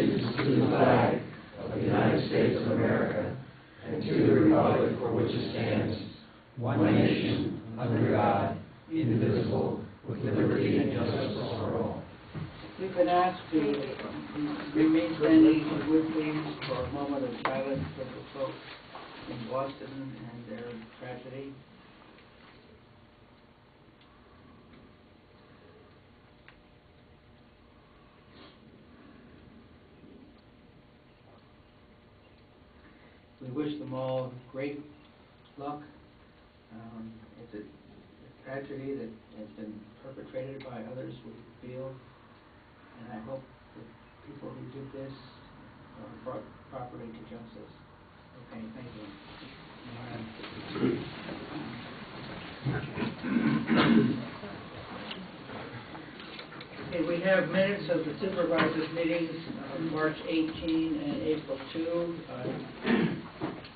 allegiance to the flag of the United States of America and to the republic for which it stands, one nation, under God, indivisible, with liberty and justice for all. We've been asked to remain standing, if you would please, for a moment of silence for the folks in Boston and their tragedy. We wish them all great luck. It's a tragedy that has been perpetrated by others, we feel, and I hope that people who did this are brought properly to justice. Okay, thank you. Okay, we have minutes of the supervisors' meetings of March 18 and April 2.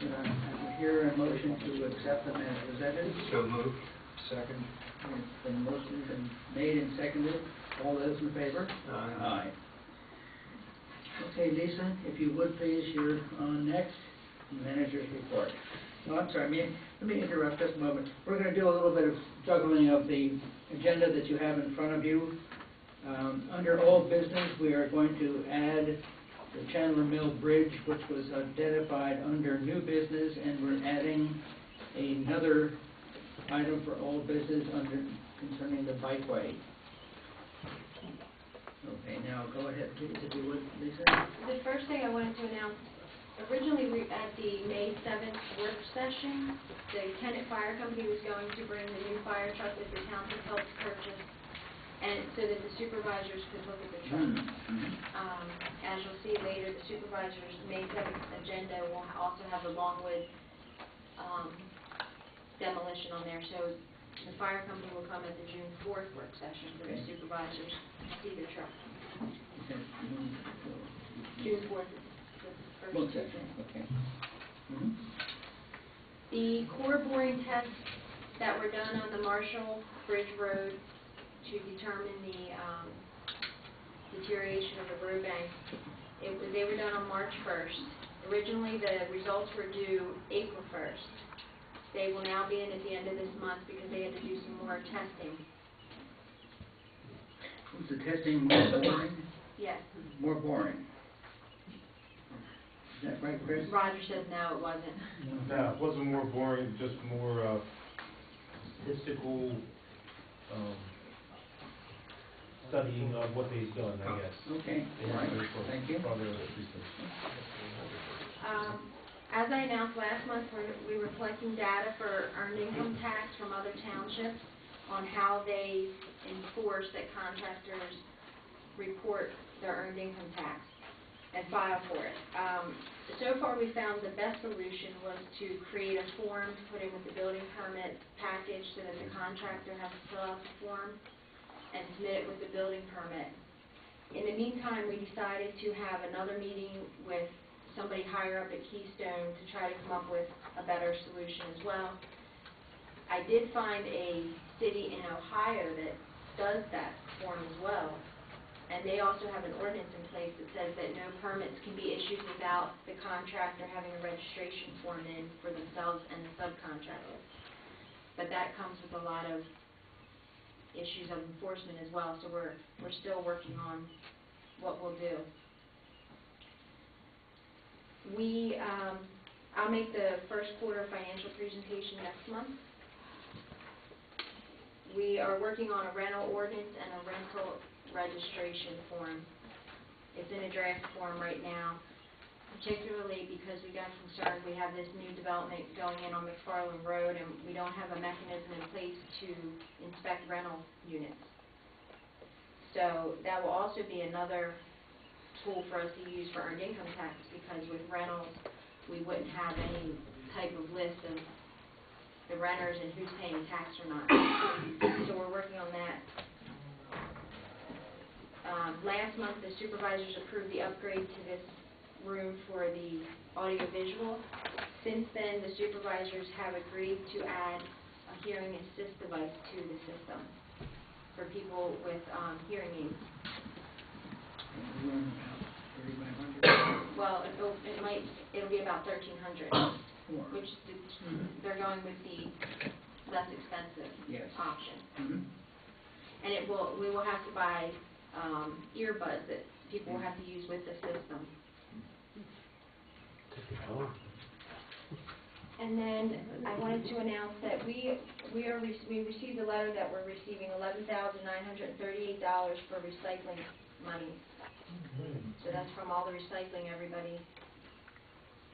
I hear a motion to accept them as presented. So moved. Second. The motion has been made and seconded. All those in favor? Aye. Okay, Lisa, if you would please, you're on next. Manager's report. No, I'm sorry, let me interrupt just a moment. We're going to do a little bit of juggling of the agenda that you have in front of you. Under old business, we are going to add the Chandler Mill Bridge, which was identified under new business, and we're adding another item for old business concerning the bikeway. Okay, now go ahead, please, if you would, Lisa. The first thing I wanted to announce, originally at the May 7th work session, the Kennett Fire Company was going to bring the new fire truck that the township helped purchase, and so that the supervisors could look at the truck. As you'll see later, the supervisors' May 7th agenda will also have the Longwood demolition on there, so the fire company will come at the June 4th work session for the supervisors to see the truck. Okay. June 4th is the first Work session, okay. The core boring tests that were done on the Marshall Bridge Road to determine the deterioration of the road bank, they were done on March 1st. Originally, the results were due April 1st. They will now be in at the end of this month because they had to do some more testing. Was the testing more boring? Yes. More boring. Is that right, Chris? Roger says no, it wasn't. No, it wasn't more boring, just more statistical studying of what they've done, I guess. Okay, all right, thank you. As I announced last month, we were collecting data for earned income tax from other townships on how they enforce that contractors report their earned income tax and file for it. So far we found the best solution was to create a form to put in with the building permit package so that the contractor has to fill out the form and submit it with the building permit. In the meantime, we decided to have another meeting with somebody higher up at Keystone to try to come up with a better solution as well. I did find a city in Ohio that does that form as well, and they also have an ordinance in place that says that no permits can be issued without the contractor having a registration form in for themselves and the subcontractor. But that comes with a lot of issues of enforcement as well, so we're still working on what we'll do. I'll make the first quarter financial presentation next month. We are working on a rental ordinance and a rental registration form. It's in a draft form right now, particularly because we got concerned we have this new development going in on McFarland Road and we don't have a mechanism in place to inspect rental units. So that will also be another tool for us to use for earned income tax, because with rentals we wouldn't have any type of list of the renters and who's paying tax or not. So we're working on that. Last month the supervisors approved the upgrade to this room for the audiovisual. Since then the supervisors have agreed to add a hearing assist device to the system for people with hearing aids. well, it'll be about 1,300, More. which they're going with the less expensive Yes. option. Mhm. And we will have to buy earbuds that people will have to use with the system. And then I wanted to announce that we received a letter that we're receiving $11,938 for recycling money. So that's from all the recycling everybody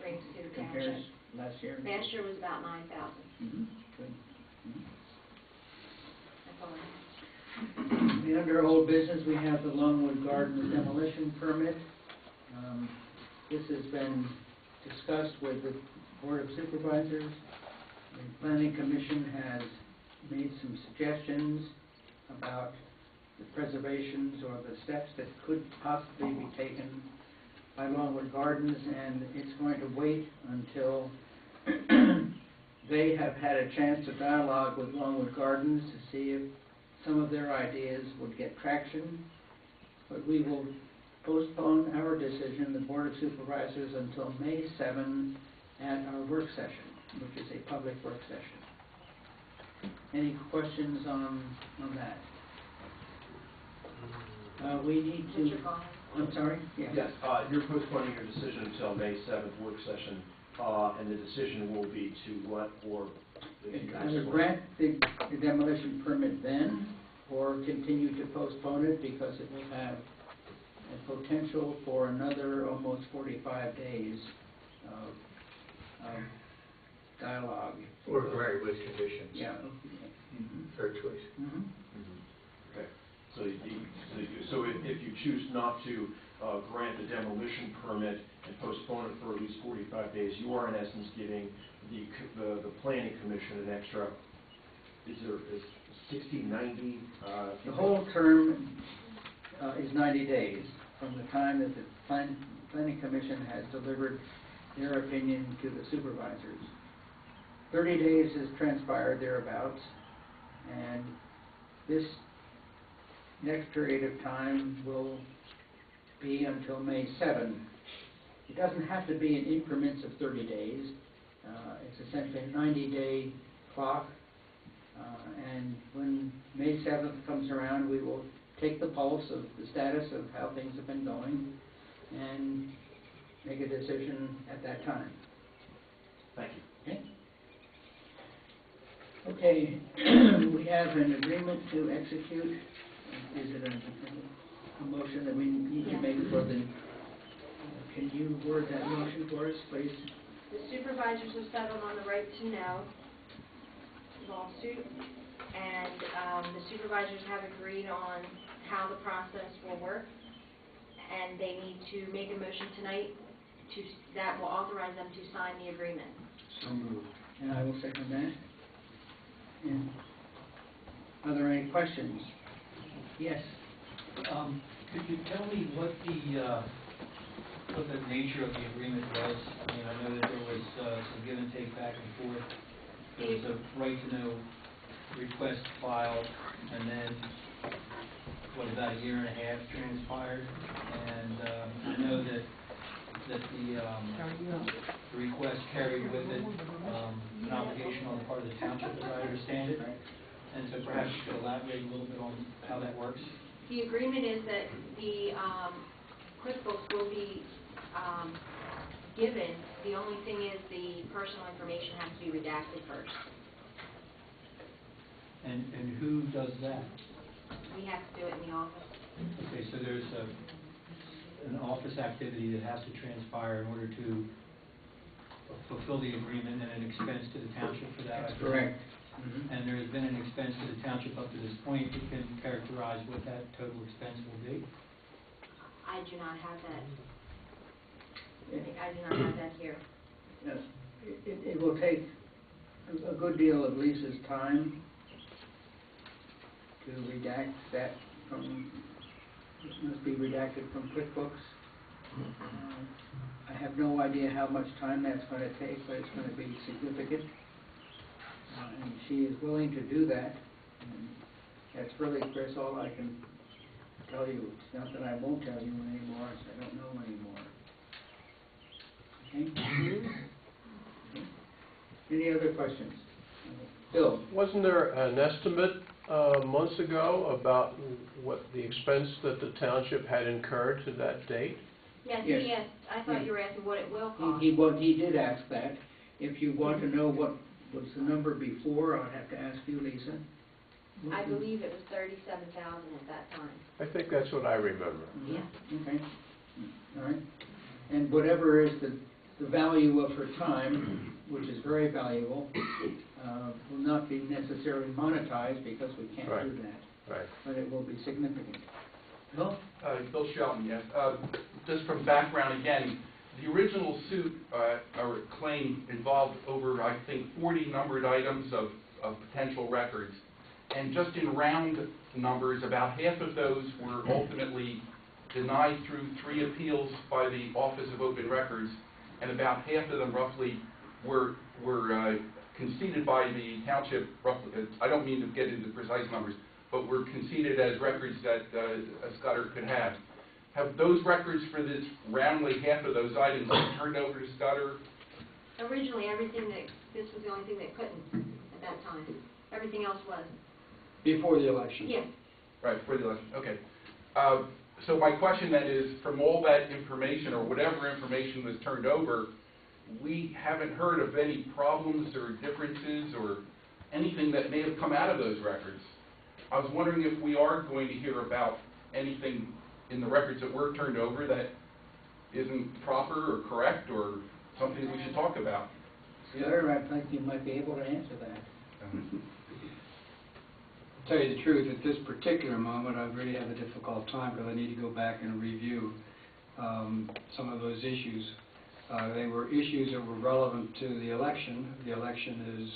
brings to the Compares township. last year? Last year was about 9,000. Mhm. Good. Mhm. That's all I have. And under old business, we have the Longwood Gardens demolition permit. This has been discussed with the Board of Supervisors. The Planning Commission has made some suggestions about the preservations or the steps that could possibly be taken by Longwood Gardens, and it's going to wait until they have had a chance to dialogue with Longwood Gardens to see if some of their ideas would get traction. But we will postpone our decision, the Board of Supervisors, until May 7 at our work session, which is a public work session. Any questions on that? We need What's your to... call? I'm sorry? Yes, you're postponing your decision until May 7th work session, and the decision will be to what, or? Either grant the demolition permit then, or continue to postpone it because it will have a potential for another almost 45 days of dialogue. Or grant with conditions. Yeah. Third choice. Mhm. Okay, so if you choose not to grant the demolition permit and postpone it for at least 45 days, you are in essence giving the planning commission an extra, is 60, 90? The whole term is 90 days from the time that the planning commission has delivered their opinion to the supervisors. 30 days has transpired thereabouts, and this next period of time will be until May 7. It doesn't have to be in increments of 30 days. It's essentially a 90-day clock, and when May 7th comes around, we will take the pulse of the status of how things have been going and make a decision at that time. Thank you. Okay, we have an agreement to execute. Is it a motion that we need to make for the, can you word that motion for us, please? The supervisors have settled on the right to know lawsuit, and the supervisors have agreed on how the process will work, and they need to make a motion tonight that will authorize them to sign the agreement. So moved. And I will second that. And are there any questions? Yes. Could you tell me what the nature of the agreement was? I mean, I know that there was some give and take back and forth. There was a right to know request filed, and then about a year and a half transpired. And I know that the request carried with it an obligation on the part of the township, as I understand it. And so perhaps you could elaborate a little bit on how that works. The agreement is that the QuickBooks will be given. The only thing is the personal information has to be redacted first. And who does that? We have to do it in the office. Okay, so there's an office activity that has to transpire in order to fulfill the agreement, and an expense to the township for that. That's correct. And there has been an expense to the township up to this point. You can characterize what that total expense will be? I do not have that. I do not have that here. Yes. It will take a good deal of Lisa's time to redact that from, it must be redacted from QuickBooks. I have no idea how much time that's going to take, but it's going to be significant. And she is willing to do that. And that's really, Chris, all I can tell you. It's not that I won't tell you anymore, it's I don't know anymore. Okay? Any other questions? Bill? Wasn't there an estimate months ago about what the expense that the township had incurred to that date? Yes, Yes. he asked, I thought you were asking what it will cost. He did ask that. If you want to know what was the number before, I'd have to ask you, Lisa. I believe it was 37,000 at that time. I think that's what I remember. Yeah. Okay, all right. And whatever is the value of her time, which is very valuable, will not be necessarily monetized because we can't Right. do that. Right. But it will be significant. Bill? Bill Shelton, yes. Just from background again, the original suit or claim involved over, I think, 40 numbered items of potential records. And just in round numbers, about half of those were ultimately denied through 3 appeals by the Office of Open Records, and about half of them roughly were conceded by the township, roughly. I don't mean to get into precise numbers, but were conceded as records that a Scudder could have. Have those records for this roundly half of those items been turned over to Scudder? Originally, this was the only thing that couldn't at that time. Everything else was. Before the election? Yes. Right, before the election, okay. So my question then is, from all that information, or whatever information was turned over, we haven't heard of any problems or differences or anything that may have come out of those records. I was wondering if we are going to hear about anything in the records that were turned over that isn't proper or correct or something we should talk about. Sir, I think you might be able to answer that. To tell you the truth, at this particular moment, I really have a difficult time because I need to go back and review some of those issues. They were issues that were relevant to the election. The election is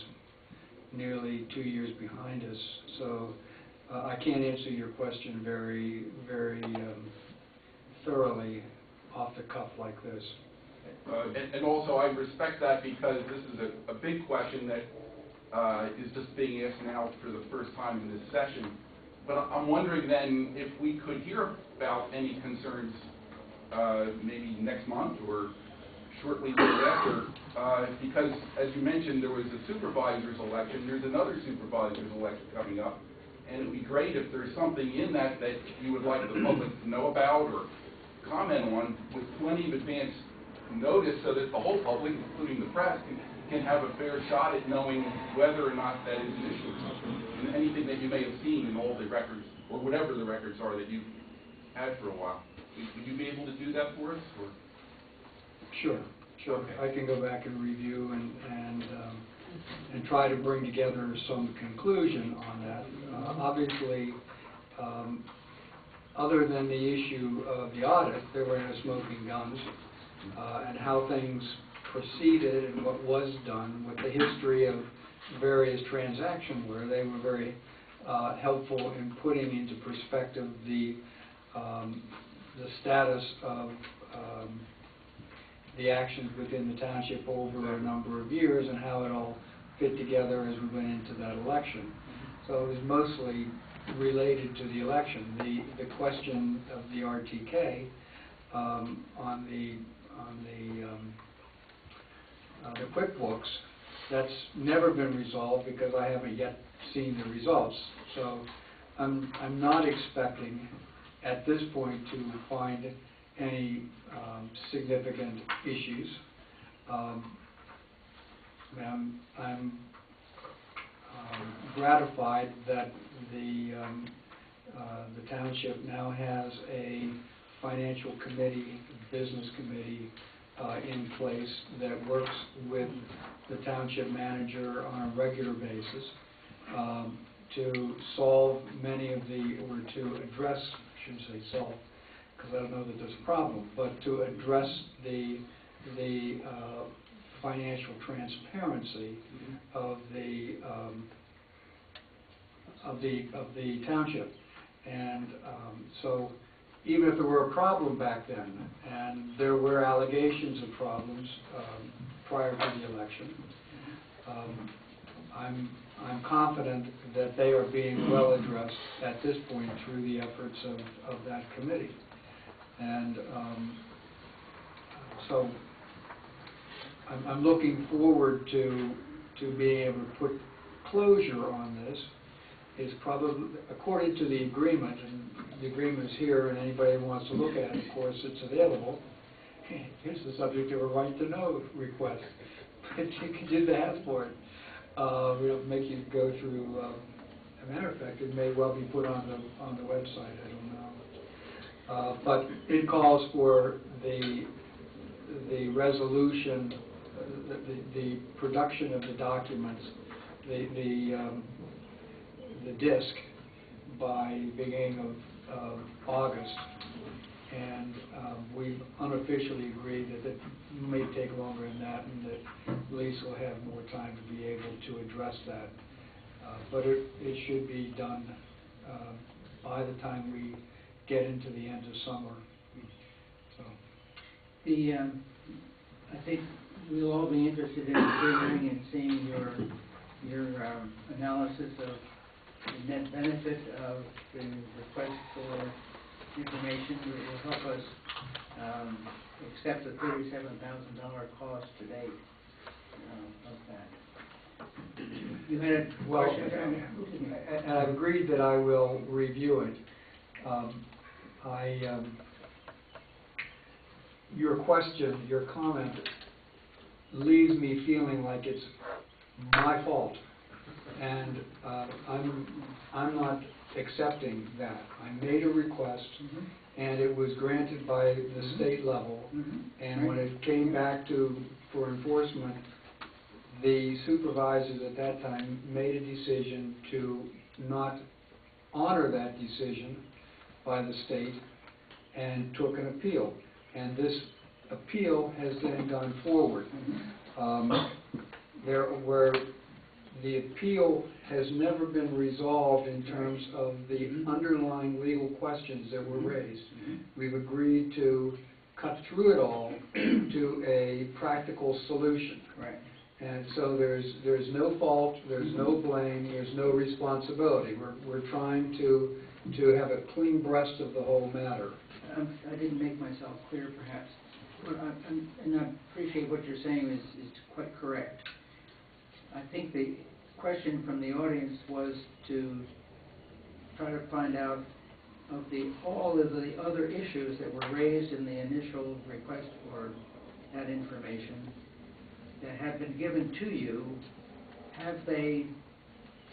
nearly 2 years behind us, so I can't answer your question very, very thoroughly off the cuff like this. And also, I respect that because this is a big question that is just being asked now for the first time in this session. But I'm wondering then if we could hear about any concerns maybe next month or shortly thereafter, because as you mentioned, there was a supervisor's election. There's another supervisor's election coming up. And it would be great if there's something in that that you would like the public to know about or comment on with plenty of advance notice so that the whole public, including the press, can have a fair shot at knowing whether or not that is an issue. And anything that you may have seen in all the records, or whatever the records are that you've had for a while. Would you be able to do that for us? Or? Sure. Okay. I can go back and review and try to bring together some conclusion on that. Obviously, other than the issue of the audit, there were no smoking guns, and how things proceeded and what was done, what the history of various transactions were. They were very helpful in putting into perspective the status of the actions within the township over a number of years and how it all fit together as we went into that election. So it was mostly related to the election. The question of the RTK on the QuickBooks, that's never been resolved because I haven't yet seen the results. So I'm not expecting at this point to find any significant issues. I'm gratified that the township now has a financial committee, business committee in place that works with the township manager on a regular basis to solve many of the, or to address, I shouldn't say solve, because I don't know that there's a problem, but to address the financial transparency of the township. And so even if there were a problem back then, and there were allegations of problems prior to the election, I'm confident that they are being well addressed at this point through the efforts of that committee. And so I'm looking forward to being able to put closure on this. Is probably, according to the agreement, and the agreement is here, and anybody who wants to look at it, of course, it's available. Here's the subject of a right to know request. But you can just ask for it. We don't make you go through. As a matter of fact, it may well be put on the website. I don't know. But it calls for the resolution, the production of the documents, the disc by beginning of August, and we've unofficially agreed that it may take longer than that, and that Lisa will have more time to be able to address that. But it should be done by the time we get into the end of summer. So. I think we'll all be interested in hearing and seeing your analysis of the net benefit of the request for information. It will help us accept the $37,000 cost to date of that. You had a question? And I've agreed that I will review it. Your question, your comment, leaves me feeling like it's my fault, and I'm not accepting that. I made a request, and it was granted by the state level, and when it came back for enforcement, the supervisors at that time made a decision to not honor that decision by the state and took an appeal. And this appeal has then gone forward. Where the appeal has never been resolved in terms of the underlying legal questions that were raised. We've agreed to cut through it all to a practical solution. Right. And so there's no fault, there's no blame, there's no responsibility. We're trying to have a clean breast of the whole matter. I didn't make myself clear, perhaps. And I appreciate what you're saying is quite correct. I think the question from the audience was to try to find out of all of the other issues that were raised in the initial request for that information that have been given to you.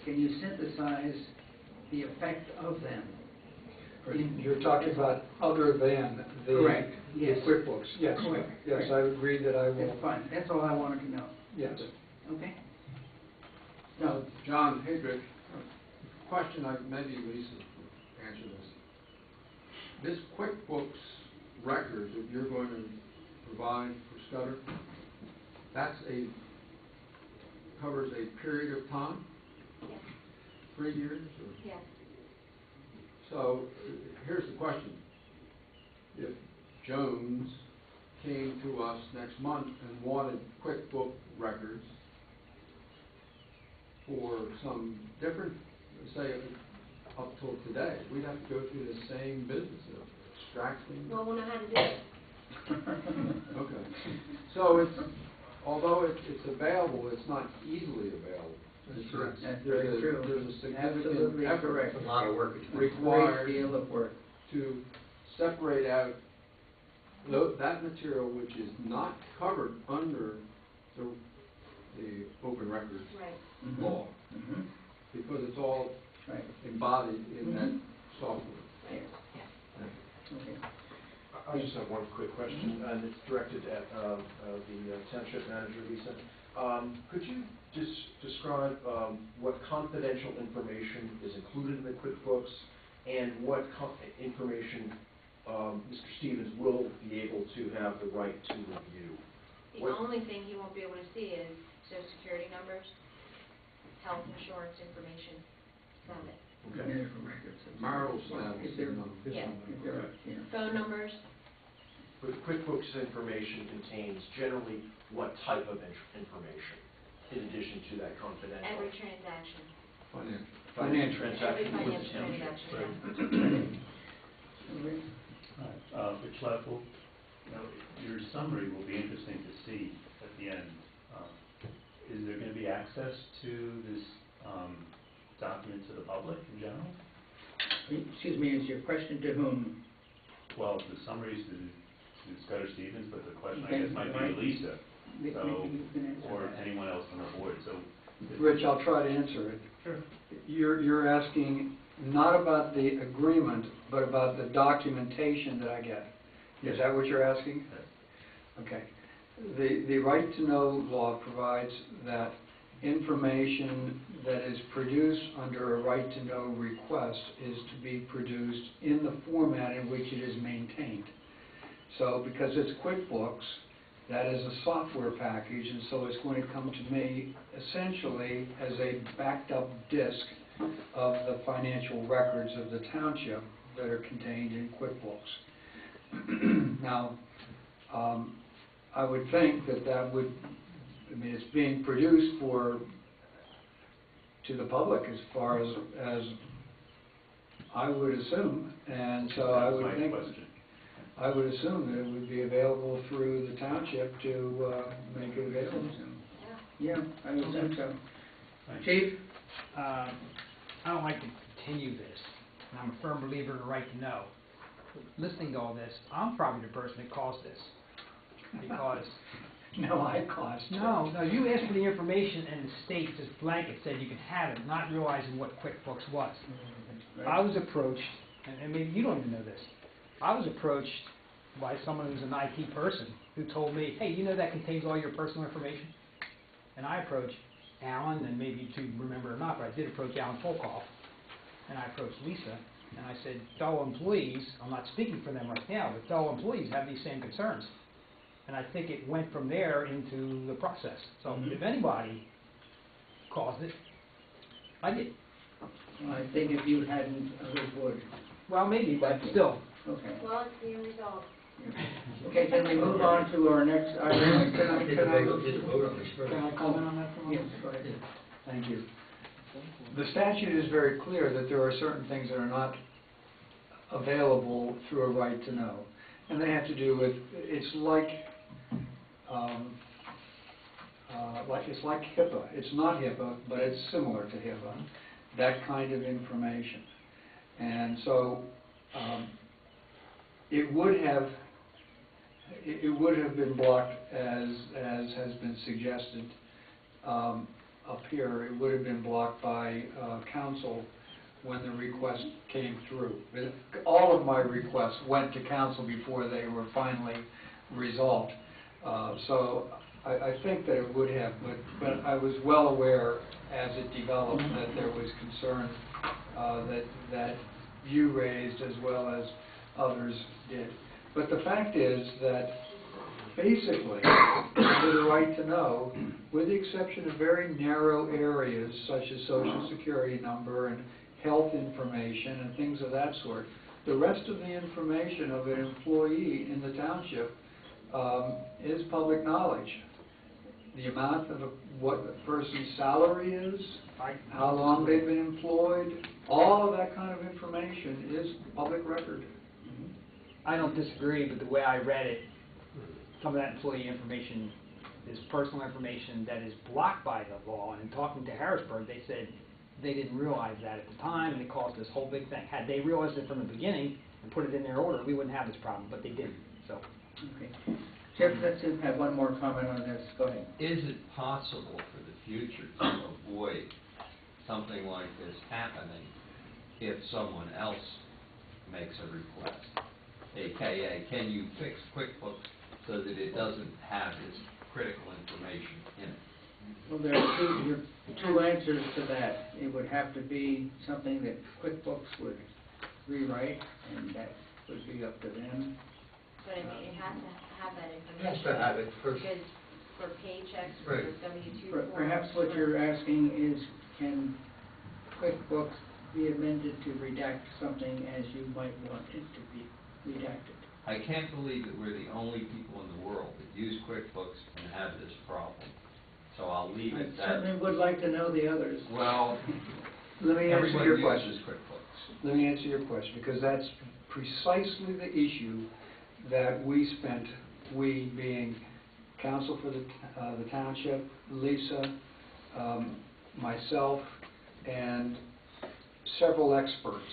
Can you synthesize the effect of them? You're talking about other than the Correct. Yes. QuickBooks. Yes. Correct. Yes, I agree that I will. That's fine. That's all I wanted to know. Yes. Okay. No. John Hedrick, question, maybe Lisa will answer this. This QuickBooks record that you're going to provide for Scudder, covers a period of time? Yes. 3 years? Or? Yes. So here's the question. If Jones came to us next month and wanted QuickBook records for some different, say up till today, we'd have to go through the same business of extracting. Well, we'll know how to do it. Okay. So although it's available, it's not easily available. That's correct. That's very true. There's a significant Absolutely effort. correct. A lot of work. Required Great deal of work to separate out that material which is not covered under the open records law, because it's all embodied in that software. Yes. Okay. I just have one quick question, and it's directed at the township manager, Lisa. Could you just describe what confidential information is included in the QuickBooks and what information Mr. Stevens will be able to have the right to review? The only thing he won't be able to see is Social Security numbers, health insurance information. That's it. Okay. Medical records. Marital status. If they're, Yeah. if they're, yeah. Phone numbers. But QuickBooks information contains generally what type of information, in addition to that confidential? Every transaction. Financial. Transaction Every with the financial township. transaction, Rich Leffel, your summary will be interesting to see at the end, is there going to be access to this document to the public in general? Excuse me, is your question to whom? Well, the summaries to Scudder Stevens, but the question, I Okay, guess, might be right. to Lisa, so, You can answer or that. anyone else on the board, so. Rich, I'll try to answer it. Sure. You're asking not about the agreement, but about the documentation that I get. Is that what you're asking? Yes. Okay. The right to know law provides that information that is produced under a right to know request is to be produced in the format in which it is maintained. So because it's QuickBooks, that is a software package, and so it's going to come to me essentially as a backed up disk of the financial records of the township that are contained in QuickBooks. Now, I would think that would, I mean, it's being produced to the public as far as I would assume, and so I would think, I would assume that it would be available through the township to make it available. Yeah, I would think so. Chief? I don't like to continue this, and I'm a firm believer in the right to know. Listening to all this, I'm probably the person that caused this, because... No, I caused it. No, you asked for the information, and the state just blanket said you can have it, not realizing what QuickBooks was. I was approached, and maybe you don't even know this, I was approached by someone who's an IT person who told me, hey, you know that contains all your personal information? And I approached Alan, and maybe you two remember or not, but I did approach Alan Folkoff, and I approached Lisa, and I said, fellow employees, I'm not speaking for them right now, but fellow employees have these same concerns. And I think it went from there into the process. So if anybody caused it, I did. I think if you hadn't, others would. Well, maybe, but still. Okay. Well, it's being resolved. Okay, can we move on to our next item? Can I comment on that for a moment? Yes, go ahead. Thank you. The statute is very clear that there are certain things that are not available through a right to know. And they have to do with, it's like HIPAA. It's not HIPAA, but it's similar to HIPAA, that kind of information. And so it would have been blocked as has been suggested up here. It would have been blocked by council when the request came through. All of my requests went to council before they were finally resolved. So I think that it would have, but I was well aware as it developed that there was concern that you raised as well as others did. But the fact is that basically, under the right to know, with the exception of very narrow areas such as social security number and health information and things of that sort, the rest of the information of an employee in the township is public knowledge. The amount of what the person's salary is, how long they've been employed, all of that kind of information is public record. I don't disagree, but the way I read it, some of that employee information is personal information that is blocked by the law. And in talking to Harrisburg, they said they didn't realize that at the time, and it caused this whole big thing. Had they realized it from the beginning and put it in their order, we wouldn't have this problem, but they didn't. So. Okay. Jeff, let's have one more comment on this. Go ahead. Is it possible for the future to avoid something like this happening if someone else makes a request? AKA, can you fix QuickBooks so that it doesn't have this critical information in it? Well, there are two answers to that. It would have to be something that QuickBooks would rewrite, and that would be up to them. But it has to have that information. Has to have it first. Because for paychecks, for Right. W-2 forms. Perhaps what you're asking is, can QuickBooks be amended to redact something as you might want it to be redacted? I can't believe that we're the only people in the world that use QuickBooks and have this problem. So I'll leave it I that. certainly would like to know the others. Well, Let me answer everyone your question. uses QuickBooks. Let me answer your question, because that's precisely the issue that we being counsel for the township, Lisa, myself, and several experts,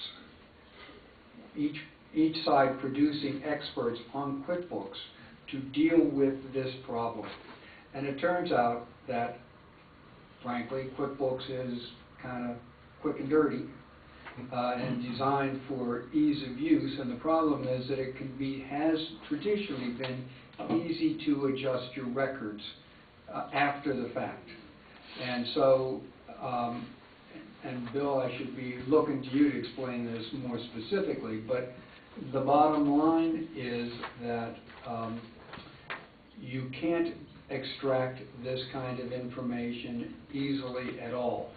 each side producing experts on QuickBooks to deal with this problem. And it turns out that, frankly, QuickBooks is kind of quick and dirty and designed for ease of use, and the problem is that it has traditionally been easy to adjust your records after the fact. And so, and Bill, I should be looking to you to explain this more specifically, but the bottom line is that you can't extract this kind of information easily at all.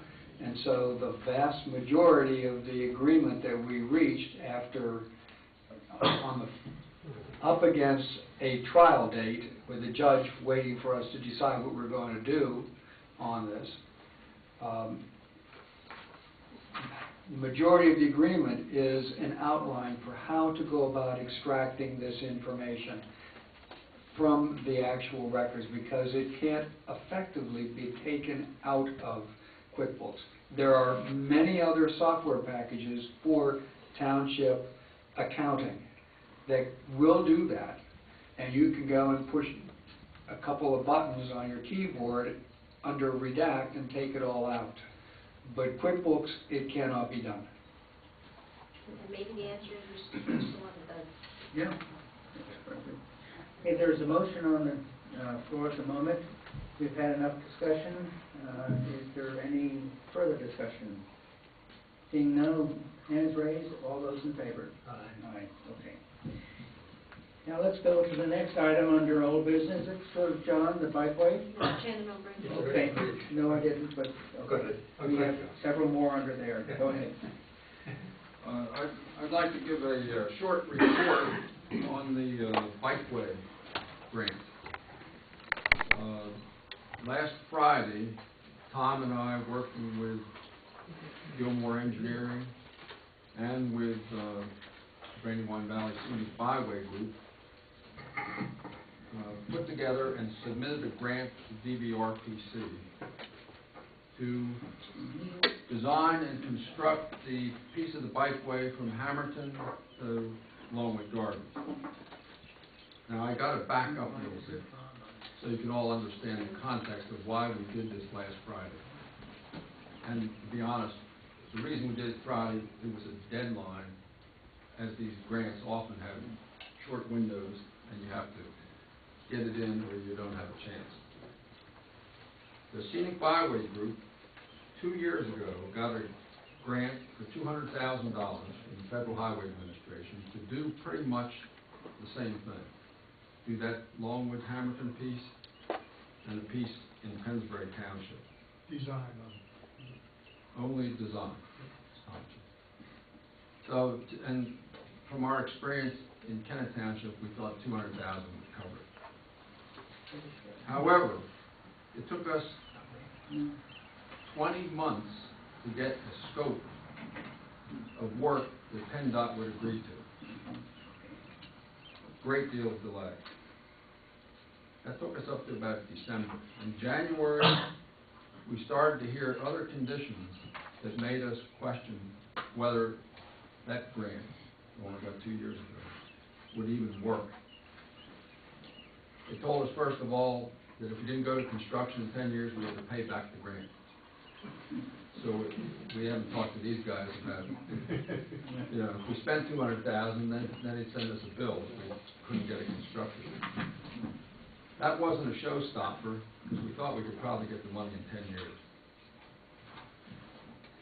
And so the vast majority of the agreement that we reached after up against a trial date with the judge waiting for us to decide what we're going to do on this, the majority of the agreement is an outline for how to go about extracting this information from the actual records, because it can't effectively be taken out of QuickBooks. There are many other software packages for township accounting that will do that, and you can go and push a couple of buttons on your keyboard under redact and take it all out. But QuickBooks, it cannot be done. And maybe the answer is the one that does. Yeah. Okay, there's a motion on the floor at the moment. We've had enough discussion. Is there any further discussion? Seeing no hands raised, all those in favor? Aye. Aye, okay. Now let's go to the next item under old business. It's for John, the bikeway. Shannon will bring it. Okay, no I didn't, but okay. We have several more under there. Go ahead. I'd like to give a short report on the bikeway grant. Last Friday, Tom and I, working with Gilmore Engineering and with Brandywine Valley Scenic Byway Group, put together and submitted a grant to DVRPC to design and construct the piece of the bikeway from Hamilton to Longwood Gardens. Now, I got to back up a little bit so you can all understand the context of why we did this last Friday. And to be honest, the reason we did it Friday, it was a deadline, as these grants often have short windows, and you have to get it in or you don't have a chance. The Scenic Byway Group, 2 years ago, got a grant for $200,000 from the Federal Highway Administration to do pretty much the same thing. Do that Longwood Hamilton piece and a piece in Pennsbury Township. Design. Only design. So, and from our experience in Kennett Township, we thought $200,000 would cover it. However, it took us 20 months to get a scope of work that PennDOT would agree to. Great deal of delay. That took us up to about December. In January, we started to hear other conditions that made us question whether that grant, only about 2 years ago, would even work. They told us, first of all, that if we didn't go to construction in 10 years, we had to pay back the grant. So we haven't talked to these guys about it. You know, if we spent $200,000, then they'd send us a bill if we couldn't get it constructed. That wasn't a showstopper, because we thought we could probably get the money in 10 years.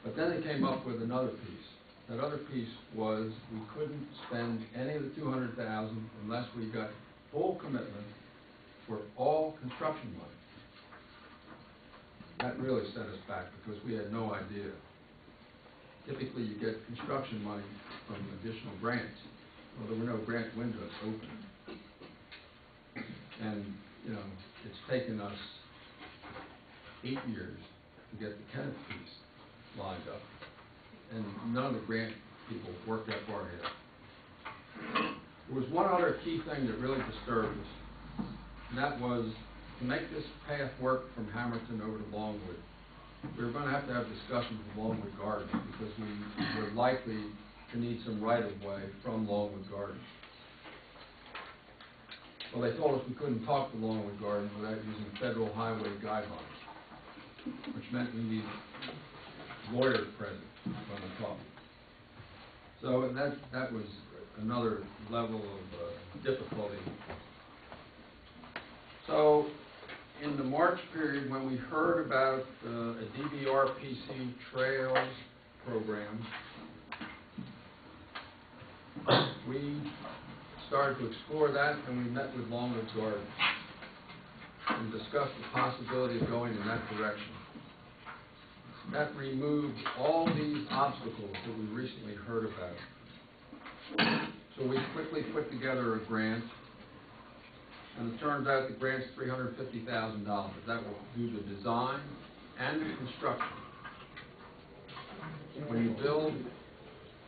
But then they came up with another piece. That other piece was we couldn't spend any of the $200,000 unless we got full commitment for all construction money. That really set us back because we had no idea. Typically, you get construction money from additional grants. Well, there were no grant windows open. And, you know, it's taken us 8 years to get the Kennett piece lined up. And none of the grant people worked that far ahead. There was one other key thing that really disturbed us, and that was to make this path work from Hamilton over to Longwood, we're going to have discussions with Longwood Gardens, because we're likely to need some right-of-way from Longwood Gardens. Well, they told us we couldn't talk to Longwood Gardens without using federal highway guidelines, which meant we needed lawyers present when we talked. So that was another level of difficulty. So in the March period, when we heard about a DBRPC trails program, we started to explore that, and we met with Longwood Gardens and discussed the possibility of going in that direction. That removed all these obstacles that we recently heard about. So we quickly put together a grant, and it turns out the grant's $350,000. That will do the design and the construction. When you build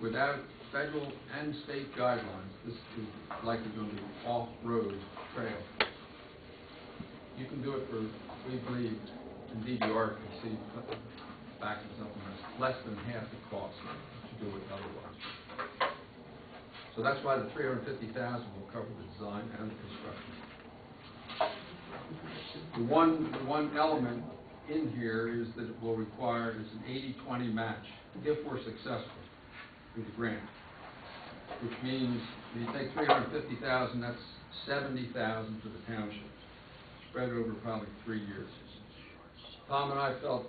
without federal and state guidelines, this is likely going to be off-road trail. You can do it for, we believe, in DBRPC, back to something that's less than half the cost to do it otherwise. So that's why the $350,000 will cover the design and the construction. The one element in here is that it will require is an 80-20 match if we're successful with the grant, which means when you take $350,000, that's $70,000 to the township, spread over probably 3 years. Tom and I felt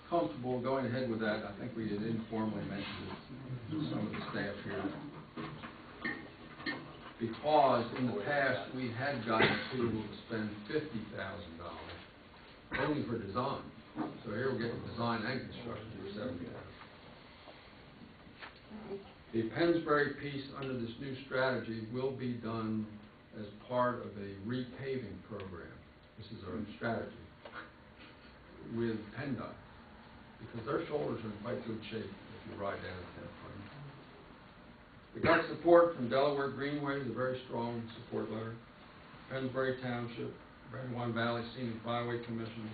comfortable going ahead with that. I think we had informally mentioned it to some of the staff here, because in the past we had gotten approval to spend $50,000 only for design. So here we're getting design and construction for $70,000. The Pennsbury piece under this new strategy will be done as part of a repaving program. This is our strategy with PennDOT, because their shoulders are in quite good shape if you ride down at that point. We got support from Delaware Greenways, a very strong support letter, Pennsbury Township, Brandywine Valley Scenic Byway Commission,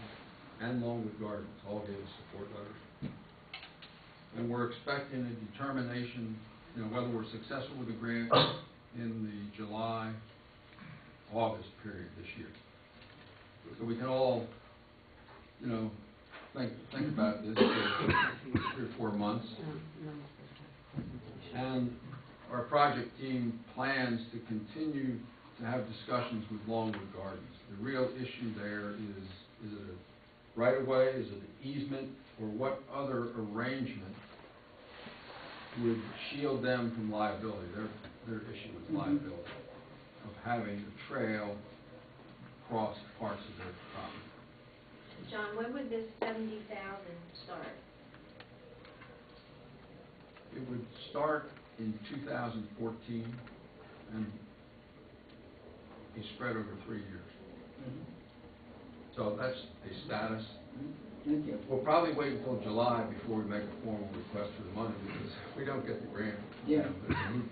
and Longwood Gardens all gave us support letters. And we're expecting a determination, whether we're successful with the grant in the July-August period this year. So we can all, think about this for 3 or 4 months. And our project team plans to continue to have discussions with Longwood Gardens. The real issue there is it a right-of-way, is it an easement, or what other arrangement would shield them from liability? Their issue is liability of having a trail across parts of their property. John, when would this 70,000 start? It would start in 2014 and be spread over 3 years. So that's a status. Thank you. We'll probably wait until July before we make a formal request for the money, because if we don't get the grant, Yeah. it's a moot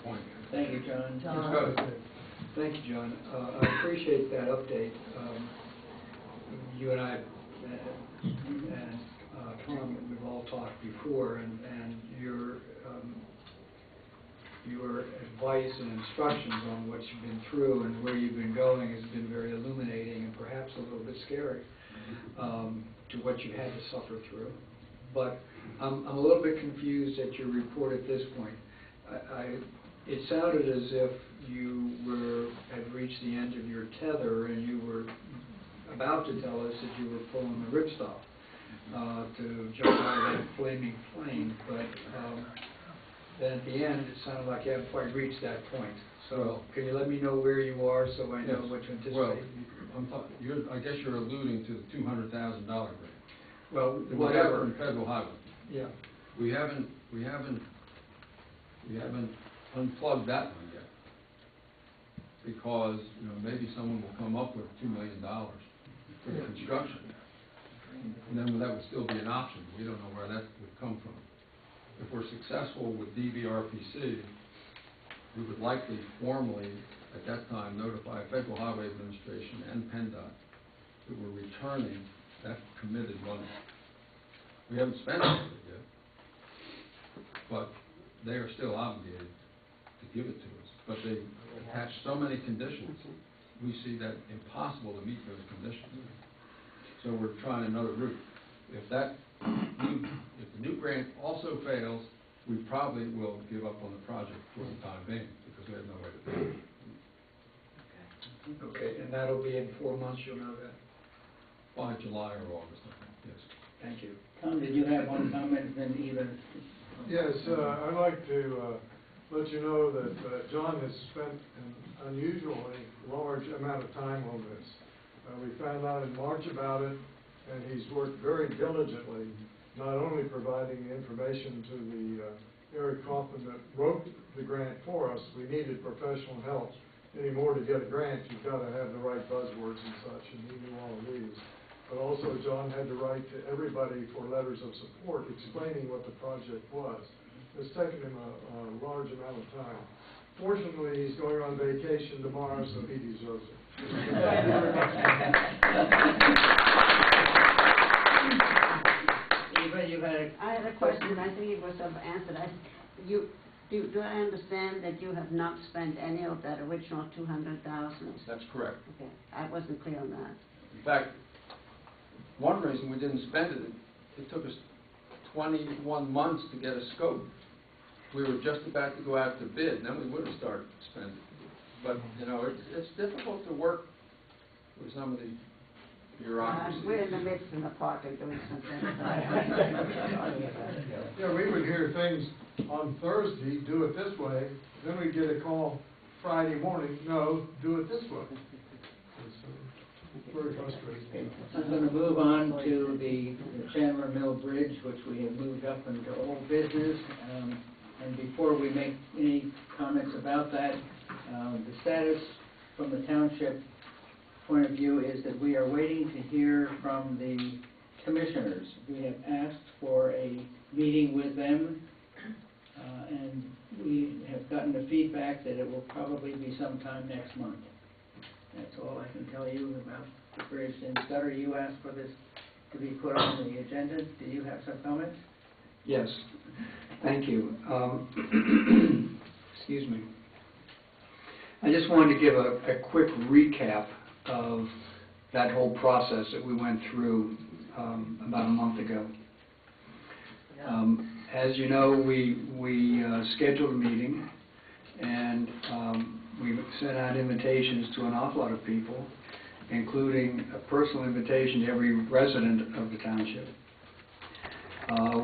point. Thank you, John. Let's go. Thank you, John. I appreciate that update. You and I and Tom, we've all talked before, and your advice and instructions on what you've been through and where you've been going has been very illuminating and perhaps a little bit scary to what you had to suffer through. But I'm a little bit confused at your report at this point. It sounded as if you had reached the end of your tether and you were about to tell us that you were pulling the ripstop to jump out of that flaming plane, but then at the end it sounded like you haven't quite reached that point. So can you let me know where you are so I know what to anticipate? Well, I guess you're alluding to the $200,000 grant. Well, Whatever whatever. from federal highway. Yeah. We haven't unplugged that one yet, because maybe someone will come up with $2 million for the construction, and then that would still be an option. We don't know where that would come from. If we're successful with DBRPC, we would likely formally, at that time, notify Federal Highway Administration and PennDOT that we're returning that committed money. We haven't spent any of it yet, but they are still obligated to give it to us. But they attach so many conditions, we see that impossible to meet those conditions. So we're trying another route. If the new grant also fails, we probably will give up on the project for the time being, because we have no way to do it. Okay, and that'll be in 4 months, you'll know that? By July or August, I think, yes. Thank you. Tom, did you have one comment, then even? Yes, I'd like to let you know that John has spent an unusually large amount of time on this. We found out in March about it, and he's worked very diligently, not only providing information to the Eric Kaufman that wrote the grant for us. We needed professional help. Anymore, to get a grant, you've got to have the right buzzwords and such, and he knew all of these. But also, John had to write to everybody for letters of support explaining what the project was. It's taken him a large amount of time. Fortunately, he's going on vacation tomorrow, so he deserves it. Thank you very much. Eva, I had a question. I think it was answered. Do I understand that you have not spent any of that original $200,000? That's correct. Okay, I wasn't clear on that. In fact, one reason we didn't spend it, it took us 21 months to get a scope. We were just about to go out to bid, and then we would have started spending. But, you know, it's difficult to work with some of the bureaucracy. We're in the midst of the park and doing something. Yeah, we would hear things on Thursday, do it this way, then we'd get a call Friday morning, no, do it this way. It's very frustrating. I'm going to move on to the Chandler Mill Bridge, which we have moved up into old business. And before we make any comments about that, the status from the township point of view is that we are waiting to hear from the commissioners. We have asked for a meeting with them, and we have gotten the feedback that it will probably be sometime next month. That's all I can tell you about the bridge. And Scudder, you asked for this to be put on the agenda. Do you have some comments? Yes, thank you. Excuse me. I just wanted to give a quick recap of that whole process that we went through about a month ago. As you know, we scheduled a meeting, and we sent out invitations to an awful lot of people, including a personal invitation to every resident of the township.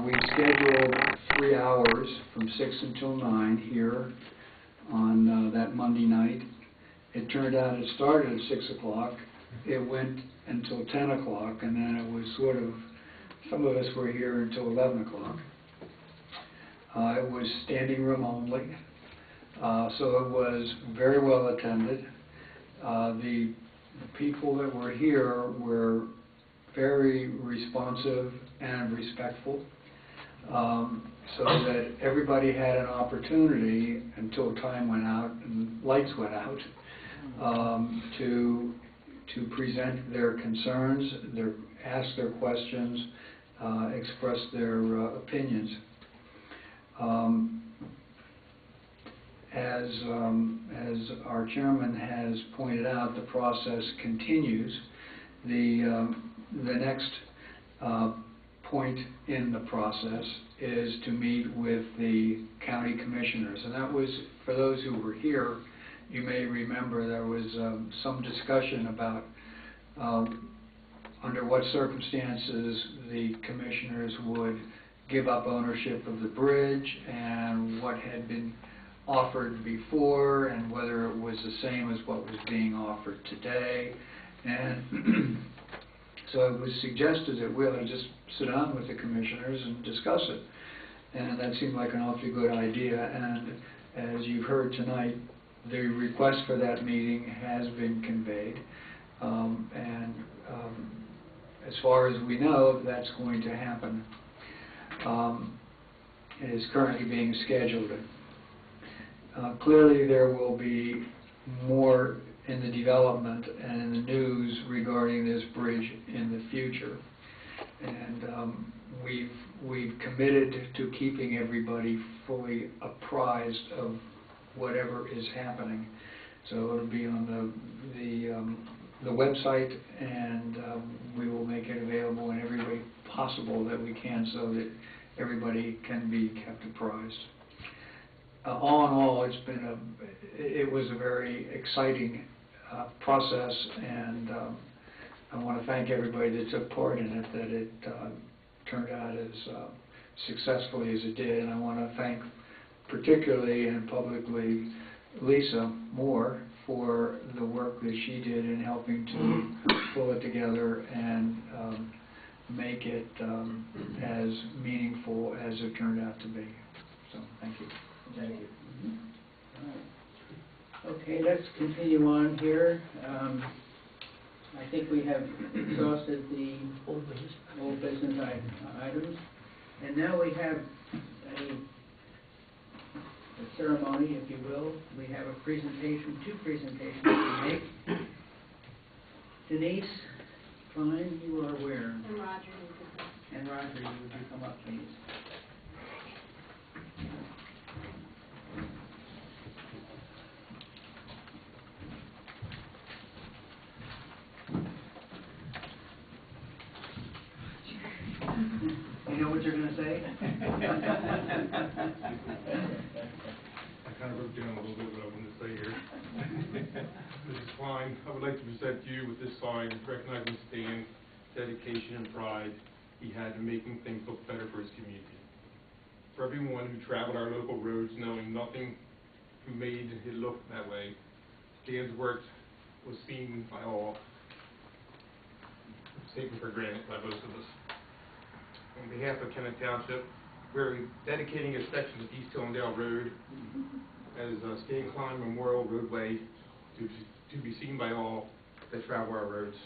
We scheduled 3 hours from 6 until 9 here on that Monday night. It turned out it started at 6 o'clock. It went until 10 o'clock, and then it was sort of, some of us were here until 11 o'clock. It was standing room only, so it was very well attended. The people that were here were very responsive and respectful, so that everybody had an opportunity until time went out and lights went out to present their concerns, ask their questions, express their opinions. As our chairman has pointed out, the process continues. The next point in the process is to meet with the county commissioners, and that was, for those who were here, you may remember there was some discussion about under what circumstances the commissioners would give up ownership of the bridge and what had been offered before and whether it was the same as what was being offered today. And so it was suggested that we ought to just sit down with the commissioners and discuss it. And that seemed like an awfully good idea. And as you've heard tonight, the request for that meeting has been conveyed. As far as we know, that's going to happen. It is currently being scheduled. Clearly, there will be more in the development and in the news regarding this bridge in the future. And we've committed to keeping everybody fully apprised of whatever is happening. So it'll be on the website, and we will make it available in every way possible that we can so that everybody can be kept apprised. All in all, it was a very exciting process, and I want to thank everybody that took part in it, that it turned out as successfully as it did. And I want to thank particularly and publicly Lisa Moore for the work that she did in helping to pull it together and make it as meaningful as it turned out to be. So, thank you. Thank you. Okay, let's continue on here. I think we have exhausted the old business items. And now we have a ceremony, if you will. We have a presentation, two presentations to make. Denise, Klein, you are where? And Roger. And Roger, would you come up, please? You know what you're going to say? I kind of wrote down a little bit what I wanted to say here. Mrs. Klein, I would like to present to you with this sign recognizing Stan's dedication and pride he had in making things look better for his community. For everyone who traveled our local roads knowing nothing who made it look that way, Stan's work was seen by all, taken for granted by most of us. On behalf of Kennett Township, we're dedicating a section of East Hillendale Road as a Stan Klein Memorial Roadway to be seen by all that travel our roads.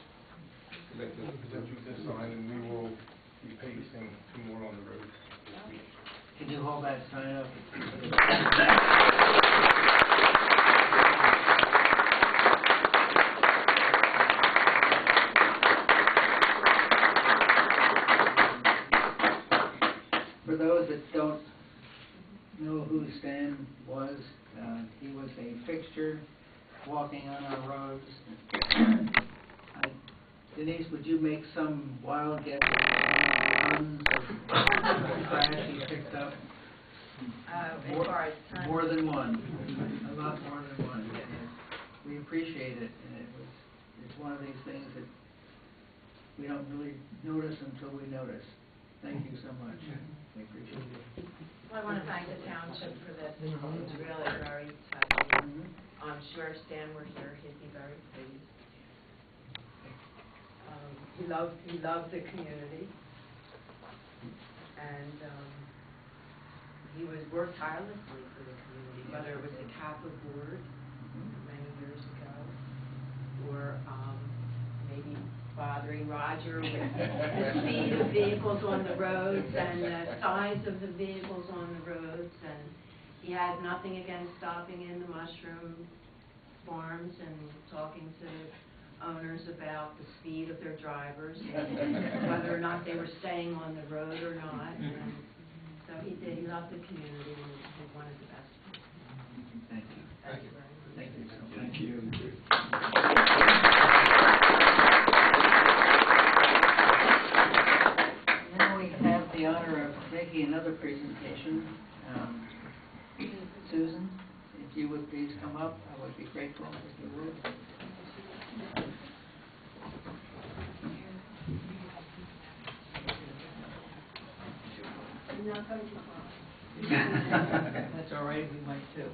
We'd like to present you with this sign, and we will be pasting two more on the road this week. Can you hold that sign up? For those that don't know who Stan was, he was a fixture walking on our roads. Denise, would you make some wild guess at tons of trash he picked up? More than one. A lot more than one. And we appreciate it, and it's one of these things that we don't really notice until we notice. Thank you so much. We appreciate it. Well, I want to thank the township for this. It's really very touching. I'm sure if Stan were here, he'd be very pleased. He loved the community, and he worked tirelessly for the community, whether it was the Kappa board many years ago, or maybe bothering Roger with the speed of vehicles on the roads and the size of the vehicles on the roads, and he had nothing against stopping in the mushroom farms and talking to owners about the speed of their drivers and whether or not they were staying on the road or not. And so he did. He loved the community and he wanted the best for it. Thank you. Thank you very much. Thank you so much. Thank you. Now we have the honor of making another presentation. Susan, if you would please come up, I would be grateful if you would. That's all right, we might too.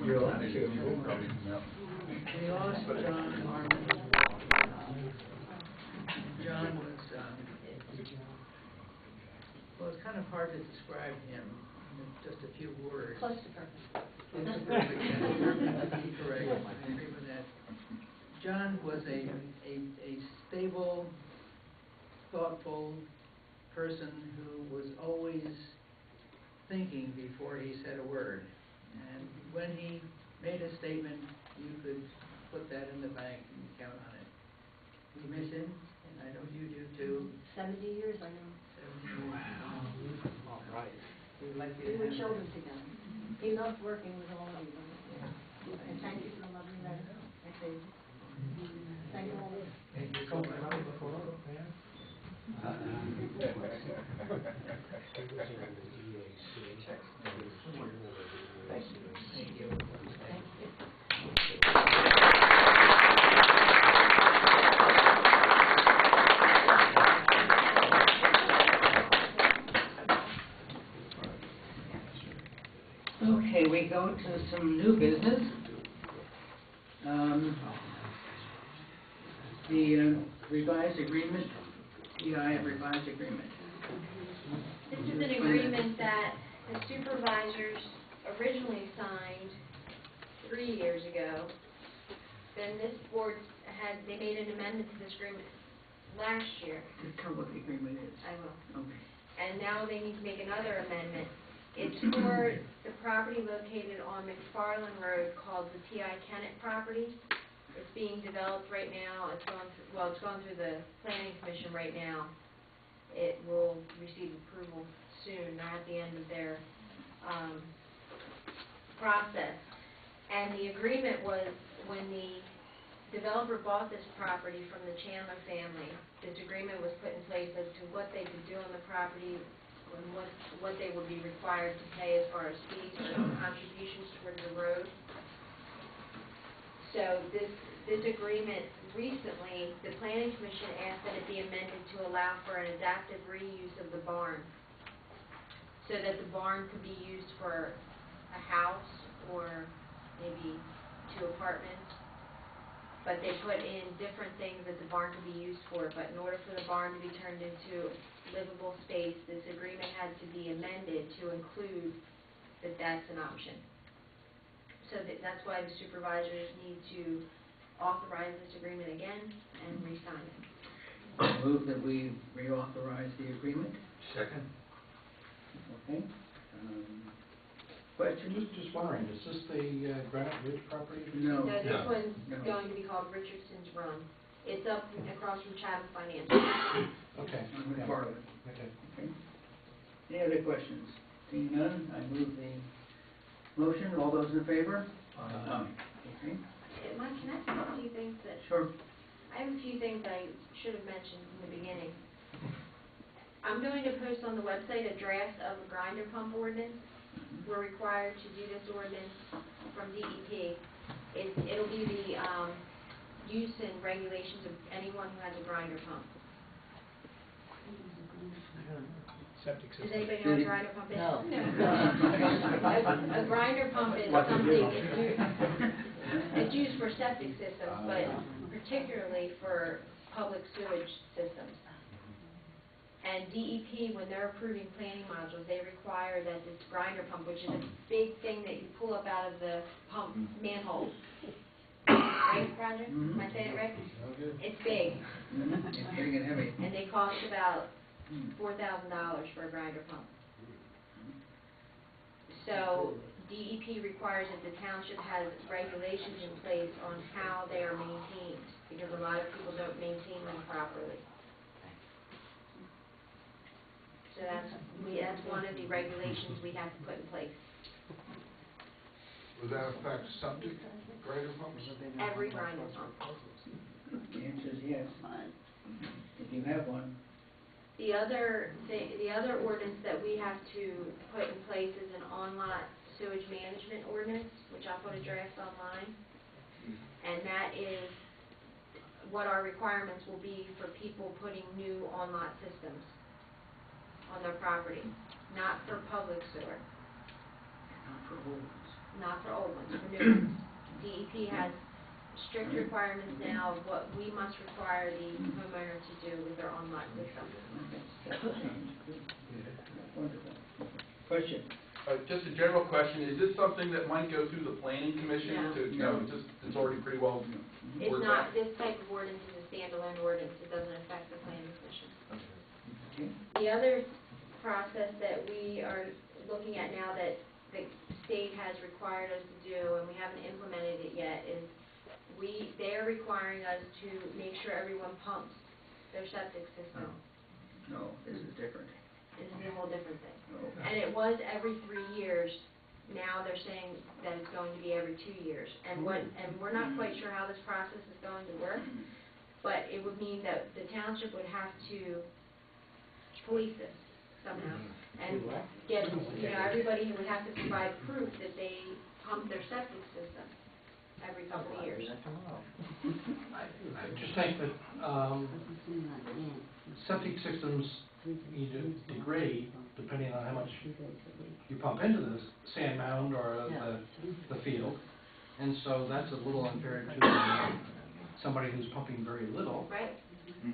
You're allowed to. We lost John Harmon. John was, well, it's kind of hard to describe him in just a few words. Close to perfect. Close to perfect, yes. Correct, I agree with that. John was a stable, thoughtful person who was always thinking before he said a word. And when he made a statement, you could put that in the bank and count on it. We miss him, and I know you do too. 70 years, I know. 70 years. All right. We'd like you We to were have children together. He loved working with all of you. And thank you for the lovely letter. Thank you. Thank you all. Thank you so much. Thank you. Okay, we go to some new business. The revised agreement, EI revised agreement. This is an agreement that the supervisors originally signed 3 years ago. Then this board they made an amendment to this agreement last year. Just tell what the agreement is. I will. Okay. And now they need to make another amendment. It's for the property located on McFarland Road called the T.I. Kennett property. It's being developed right now. It's gone through the planning commission right now. It will receive approval soon. They're at the end of their process. And the agreement was when the developer bought this property from the Chandler family, this agreement was put in place as to what they could do on the property and what they would be required to pay as far as fees or contributions towards the road. So this agreement recently, the planning commission asked that it be amended to allow for an adaptive reuse of the barn, so that the barn could be used for a house or maybe 2 apartments. But they put in different things that the barn could be used for, but in order for the barn to be turned into livable space, this agreement had to be amended to include that that's an option. So that's why the supervisors need to authorize this agreement again and re-sign it. I move that we reauthorize the agreement. Second? Okay. Questions? Just wondering, is this the Granite Ridge property? No. No, this one's No. going to be called Richardson's Run. It's up across from Chatham Financial. Okay. McFarland. Okay. Okay. Any other questions? Seeing none, I move the motion. All those in favor? Aye. Okay. Mike, can I say a few things that... Sure. I have a few things I should have mentioned in the beginning. I'm going to post on the website a draft of a grinder pump ordinance. We're required to do this ordinance from DEP. It'll be the use and regulations of anyone who has a grinder pump. Septic Does system. anybody know what a grinder pump is? No. A grinder pump is something, it's used for septic systems, but particularly for public sewage systems. And DEP, when they're approving planning modules, they require that this grinder pump, which is a big thing that you pull up out of the pump manhole. Right, Roger? Am I saying it right? It's big. It's big and heavy. And they cost about $4,000 for a grinder pump. So DEP requires that the township has regulations in place on how they are maintained, because a lot of people don't maintain them properly. So that's one of the regulations we have to put in place. Would that affect septic grinder pumps? Every grinder pump. The answer is yes. If you have one. The other ordinance that we have to put in place is an on-lot sewage management ordinance, which I'll put a draft online. And that is what our requirements will be for people putting new on-lot systems on their property, not for public sewer. Not for old ones. Not for old ones, for new ones. DEP has strict requirements now of what we must require the homeowner to do with their on-lot system. Wonderful. Question? Just a general question, is this something that might go through the planning commission? No. It's already pretty well It's worked not, out? this type of ordinance is a standalone ordinance, it doesn't affect the planning commission. Okay. The other process that we are looking at now that the state has required us to do, and we haven't implemented it yet, is they're requiring us to make sure everyone pumps their septic system. No, this is different. This is a whole different thing. No. And it was every 3 years. Now they're saying that it's going to be every 2 years. And we're not quite sure how this process is going to work, but it would mean that the township would have to police this somehow. And get, everybody would have to provide proof that they pump their septic system every couple of years. I just think that septic systems either degrade depending on how much you pump into the sand mound or the field, and so that's a little unfair to somebody who's pumping very little. Right.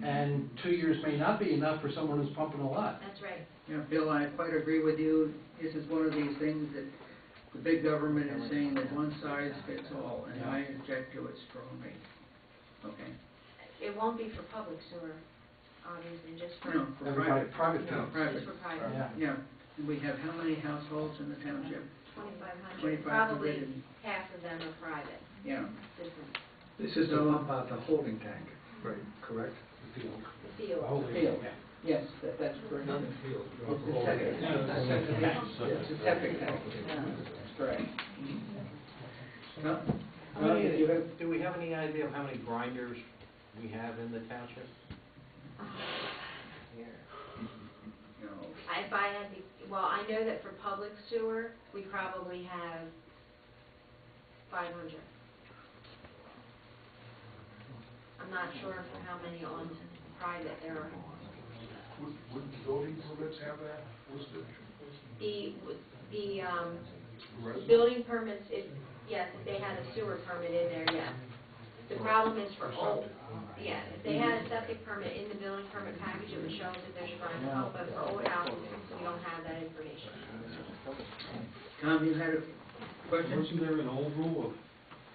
And 2 years may not be enough for someone who's pumping a lot. That's right. Yeah, Bill, I quite agree with you. This is one of these things that the big government is saying that one size fits all, and I object to it strongly. Okay. It won't be for public sewer, obviously, just for... No, for Everybody, private. private No, fields. private. Just for private. Yeah. Yeah. And we have how many households in the township? 2,500. 2,500 Probably and- half of them are private Yeah. systems. This is to pump out the holding tank, Right. correct? The field. The field. The whole Field. yeah. Yes, that's correct. Not the field. It's a septic tank. It's a septic tank. That's correct. No? No, did you have? Do we have any idea of how many grinders we have in the township? No. If I had to, well, I know that for public sewer, we probably have 500. I'm not sure for how many on private there are. Would building permits have that listed? The building permits, yes, if they had a sewer permit in there, yes. The problem is for old, yeah, if they had a septic permit in the building permit package, it would show that there's a grind pump, but for old houses, we don't have that information. Tom, you had a question? Wasn't there an old rule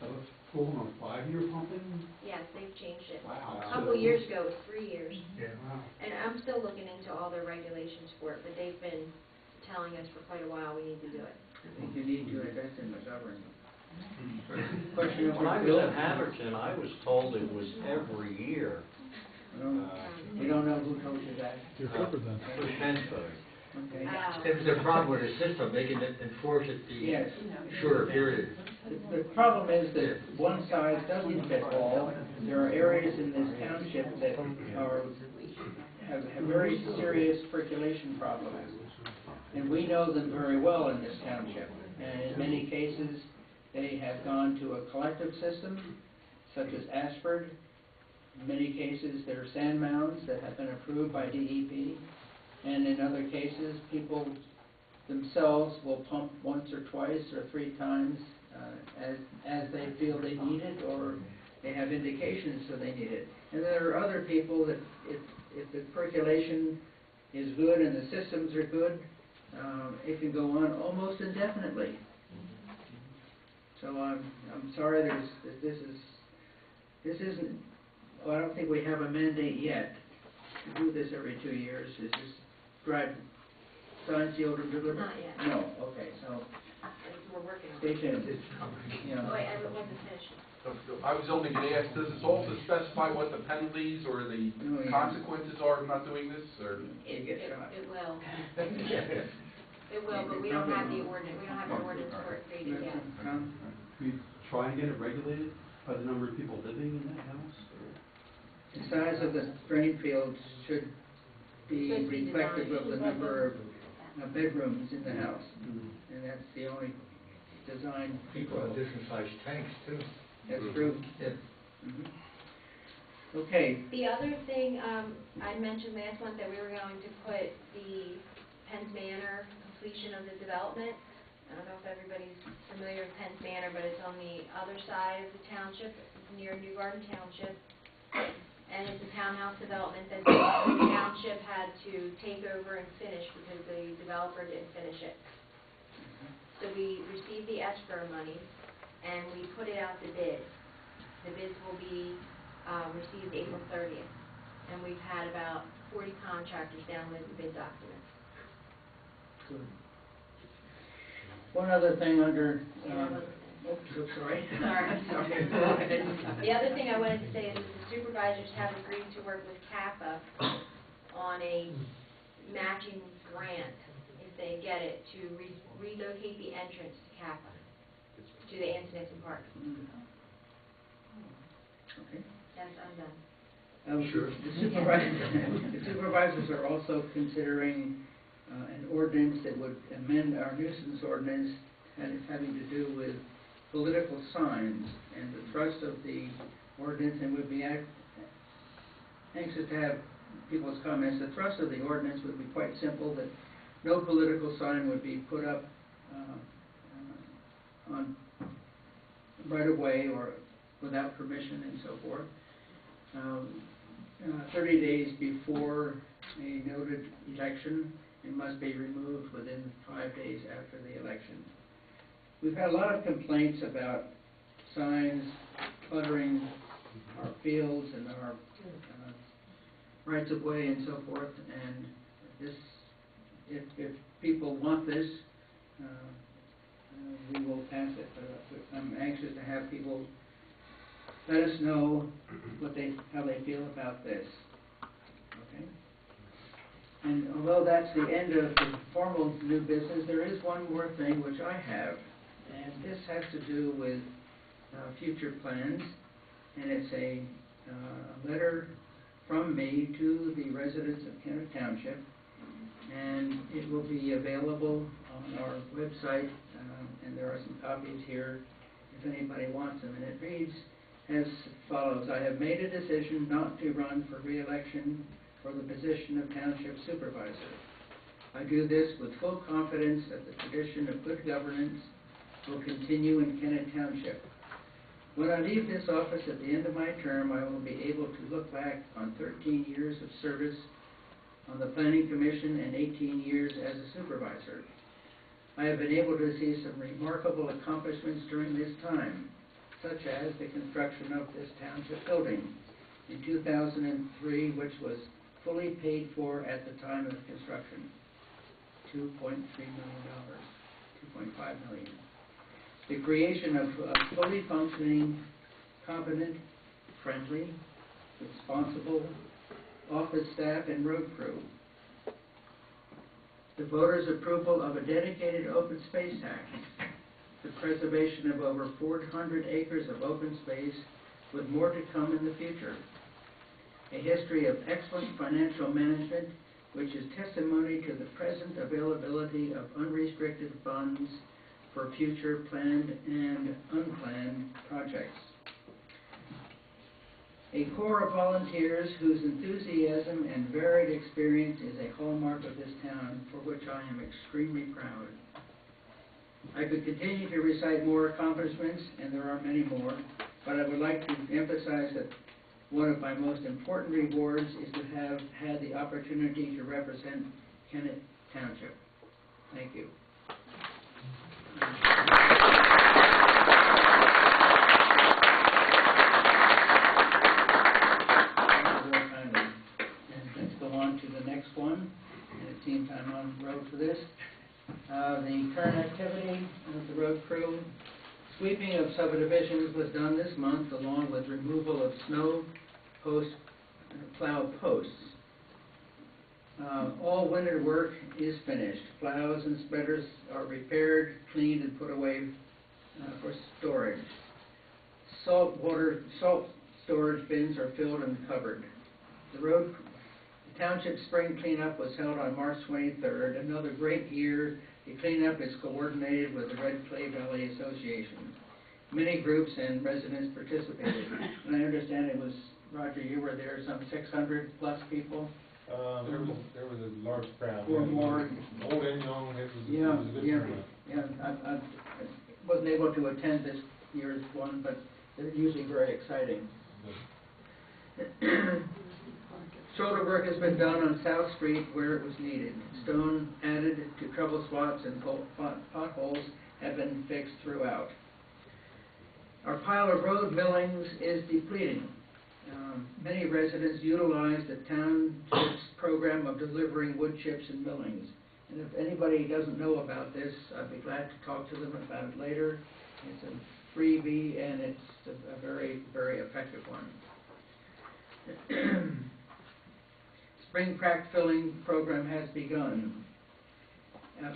of pulling on 5-year pumping? Yes, they've changed it. Wow. A couple years ago, it was 3 years. Yeah. Wow. And I'm still looking into all their regulations for it, but they've been telling us for quite a while we need to do it. I think you need to invest in the government. Question When I number was Bill? at Haverton, I was told it was every year. We don't know who told you that. For Pensbury. Okay. If there's a problem with the system, they can enforce it Yes. the shorter period. The problem is that one size doesn't fit all. There are areas in this township that have very serious percolation problems. And we know them very well in this township. And in many cases, they have gone to a collective system, such as Ashford. In many cases, there are sand mounds that have been approved by DEP. And in other cases, people themselves will pump once or twice or 3 times as they feel they need it, or they have indications so they need it. And there are other people that if the percolation is good and the systems are good, it can go on almost indefinitely. So I'm sorry, this isn't. Well, I don't think we have a mandate yet to do this every 2 years. Is this drive sign sealed and delivered? Not yet. No. Okay. So We're working on stay it. tuned. Oh, wait, I wasn't finished. I was only going to ask, does this also specify what the penalties or the consequences are of not doing this, or? You get shot. It will. It will, but we don't have the ordinance, we don't have the ordinance for it created yet. We try and get it regulated by the number of people living in that house? The size of the drain fields should be Should be reflective designed. of the number of bedrooms in the house. And that's the only design. People have different sized tanks too. That's true. Yeah. Mhm. Okay, The other thing, I mentioned last month that we were going to put the Penn's Manor completion of the development. I don't know if everybody's familiar with Penn's Manor, but it's on the other side of the township, near New Garden Township. And it's a townhouse development that the township had to take over and finish because the developer didn't finish it. So we received the escrow money and we put it out to bid. The bids will be received April 30th. And we've had about 40 contractors download the bid documents. good. One other thing under, oops, sorry. Sorry. The other thing I wanted to say is that the supervisors have agreed to work with CAPA on a matching grant, if they get it, to relocate the entrance to CAPA, to the Antonetti Park. Okay. Yes, I'm done. Sure. The supervisors are also considering an ordinance that would amend our nuisance ordinance and having to do with political signs, and the thrust of the ordinance, and would be anxious to have people's comments. The thrust of the ordinance would be quite simple, that no political sign would be put up on right of way or without permission and so forth. 30 days before a noted election, it must be removed within 5 days after the election. We've had a lot of complaints about signs cluttering our fields and our rights of way and so forth, and this, if people want this, we will pass it. I'm anxious to have people let us know how they feel about this. Okay? And although that's the end of the formal new business, there is one more thing which I have, and this has to do with future plans, and it's a letter from me to the residents of Kennett Township, and it will be available on our website, and there are some copies here if anybody wants them, and it reads as follows: I have made a decision not to run for re-election for the position of Township Supervisor. I do this with full confidence that the tradition of good governance will continue in Kennett Township. When I leave this office at the end of my term, I will be able to look back on 13 years of service on the Planning Commission and 18 years as a supervisor. I have been able to see some remarkable accomplishments during this time, such as the construction of this township building in 2003, which was fully paid for at the time of construction, $2.3 million, $2.5 million. The creation of a fully functioning, competent, friendly, responsible office staff and road crew. The voters' approval of a dedicated open space tax. The preservation of over 400 acres of open space with more to come in the future. A history of excellent financial management, which is testimony to the present availability of unrestricted funds for future planned and unplanned projects. A corps of volunteers whose enthusiasm and varied experience is a hallmark of this town, for which I am extremely proud. I could continue to recite more accomplishments, and there are many more, but I would like to emphasize that one of my most important rewards is to have had the opportunity to represent Kennett Township. Thank you. Let's go on to the next one, and it seems I'm on the road for this. The current activity of the road crew. Sweeping of subdivisions was done this month, along with removal of snow plow posts. All winter work is finished. Plows and spreaders are repaired, cleaned, and put away for storage. Salt storage bins are filled and covered. The township spring cleanup was held on March 23rd. Another great year. The cleanup is coordinated with the Red Clay Valley Association. Many groups and residents participated. And I understand it was, Roger, you were there, some 600 plus people? There was a large crowd. Or more. Old and young, it was a good turnout. Yeah, I wasn't able to attend this year's one, but they're usually very exciting. Shoulder work has been done on South Street where it was needed. Stone added to trouble spots and potholes have been fixed throughout. Our pile of road millings is depleting. Many residents utilize the township's program of delivering wood chips and millings. And if anybody doesn't know about this, I'd be glad to talk to them about it later. It's a freebie, and it's a very, very effective one. Spring crack filling program has begun.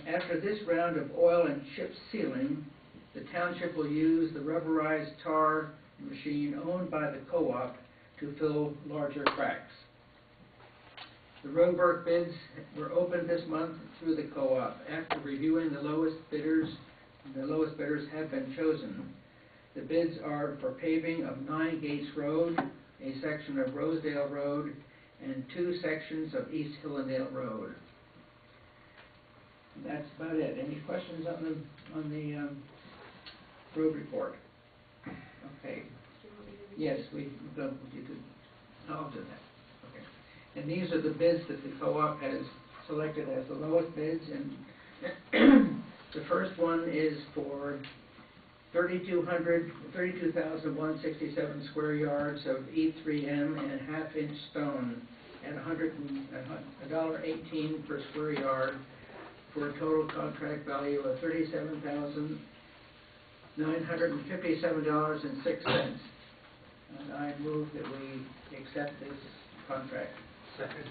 After this round of oil and chip sealing, the township will use the rubberized tar machine owned by the co-op to fill larger cracks. The roadwork bids were opened this month through the co-op. After reviewing the lowest bidders have been chosen. The bids are for paving of 9 Gates Road, a section of Rosedale Road, and 2 sections of East Hillendale Road. And that's about it. Any questions on the road report? Okay. Yes, you could. I'll do that. Okay. And these are the bids that the co-op has selected as the lowest bids. And the first one is for 32,167 square yards of E3M and half-inch stone at $118 per square yard for a total contract value of $37,957.06. And I move that we accept this contract. Second.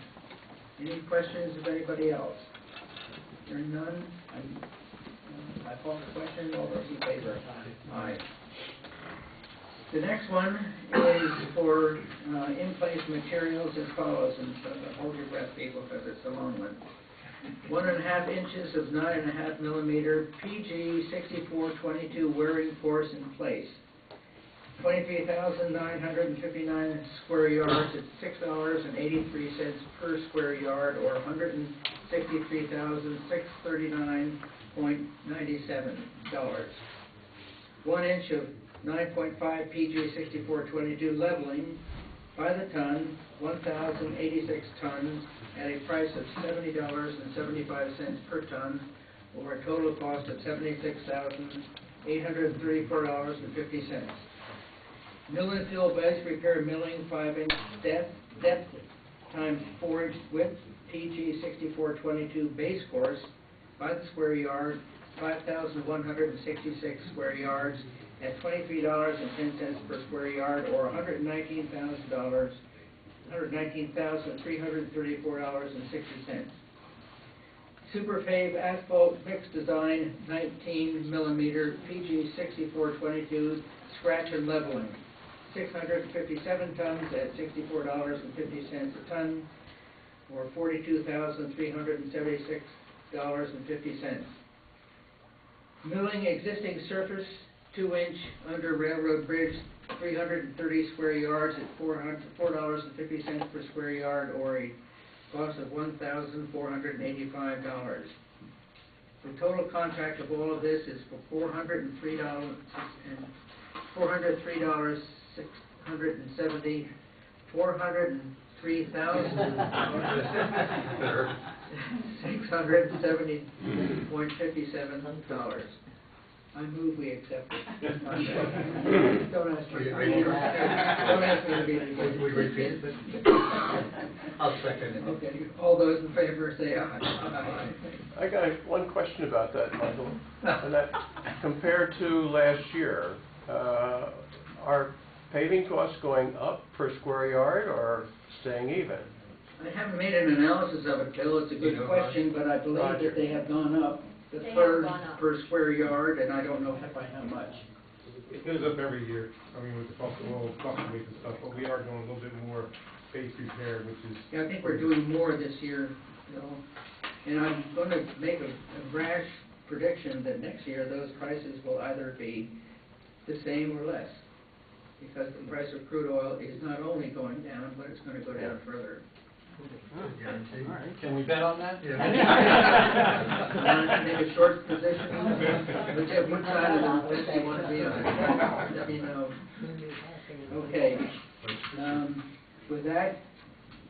Any questions of anybody else? Hearing none, I call the question. All those in favor? Aye. The next one is for in-place materials as follows, and hold your breath, people, because it's a long one. 1.5 inches of 9.5 millimeter PG 6422 wearing force in place. 23,959 square yards at $6.83 per square yard, or $163,639.97. 1 inch of 9.5 PG 6422 leveling by the ton, 1,086 tons at a price of $70.75 per ton, or a total cost of $76,834.50. Mill and fill base repair milling 5-inch depth times 4-inch width PG 6422 base course by the square yard, 5,166 square yards at $23.10 per square yard, or $119,334.60. Superfave asphalt mixed design 19 millimeter PG 6422 scratch and leveling, 657 tons at $64.50 a ton, or $42,376.50. Milling existing surface 2-inch under railroad bridge, 330 square yards at $4.50 per square yard, or a cost of $1,485. The total contract of all of this is for $403,670 $403,670.57. I move we accept it. Don't ask me. Don't ask me to be. We repeat it. I'll second it. Okay. All those in favor say aye. Aye. I got one question about that, Michael. And that, compared to last year, are paving costs going up per square yard or staying even? I haven't made an analysis of it, Bill. It's a good question, but I believe that they have gone up. The per square yard, and I don't know by how much. It goes up every year. I mean, with the cost of oil fluctuates and stuff, but we are doing a little bit more base repair, which is... Yeah, I think we're doing more this year, Bill. And I'm going to make a rash prediction that next year those prices will either be the same or less, because the price of crude oil is not only going down, but it's going to go down further. Can we bet on that? Yeah. Make a short position. Which side of the fence you want to be on? Let me know. Okay. With that,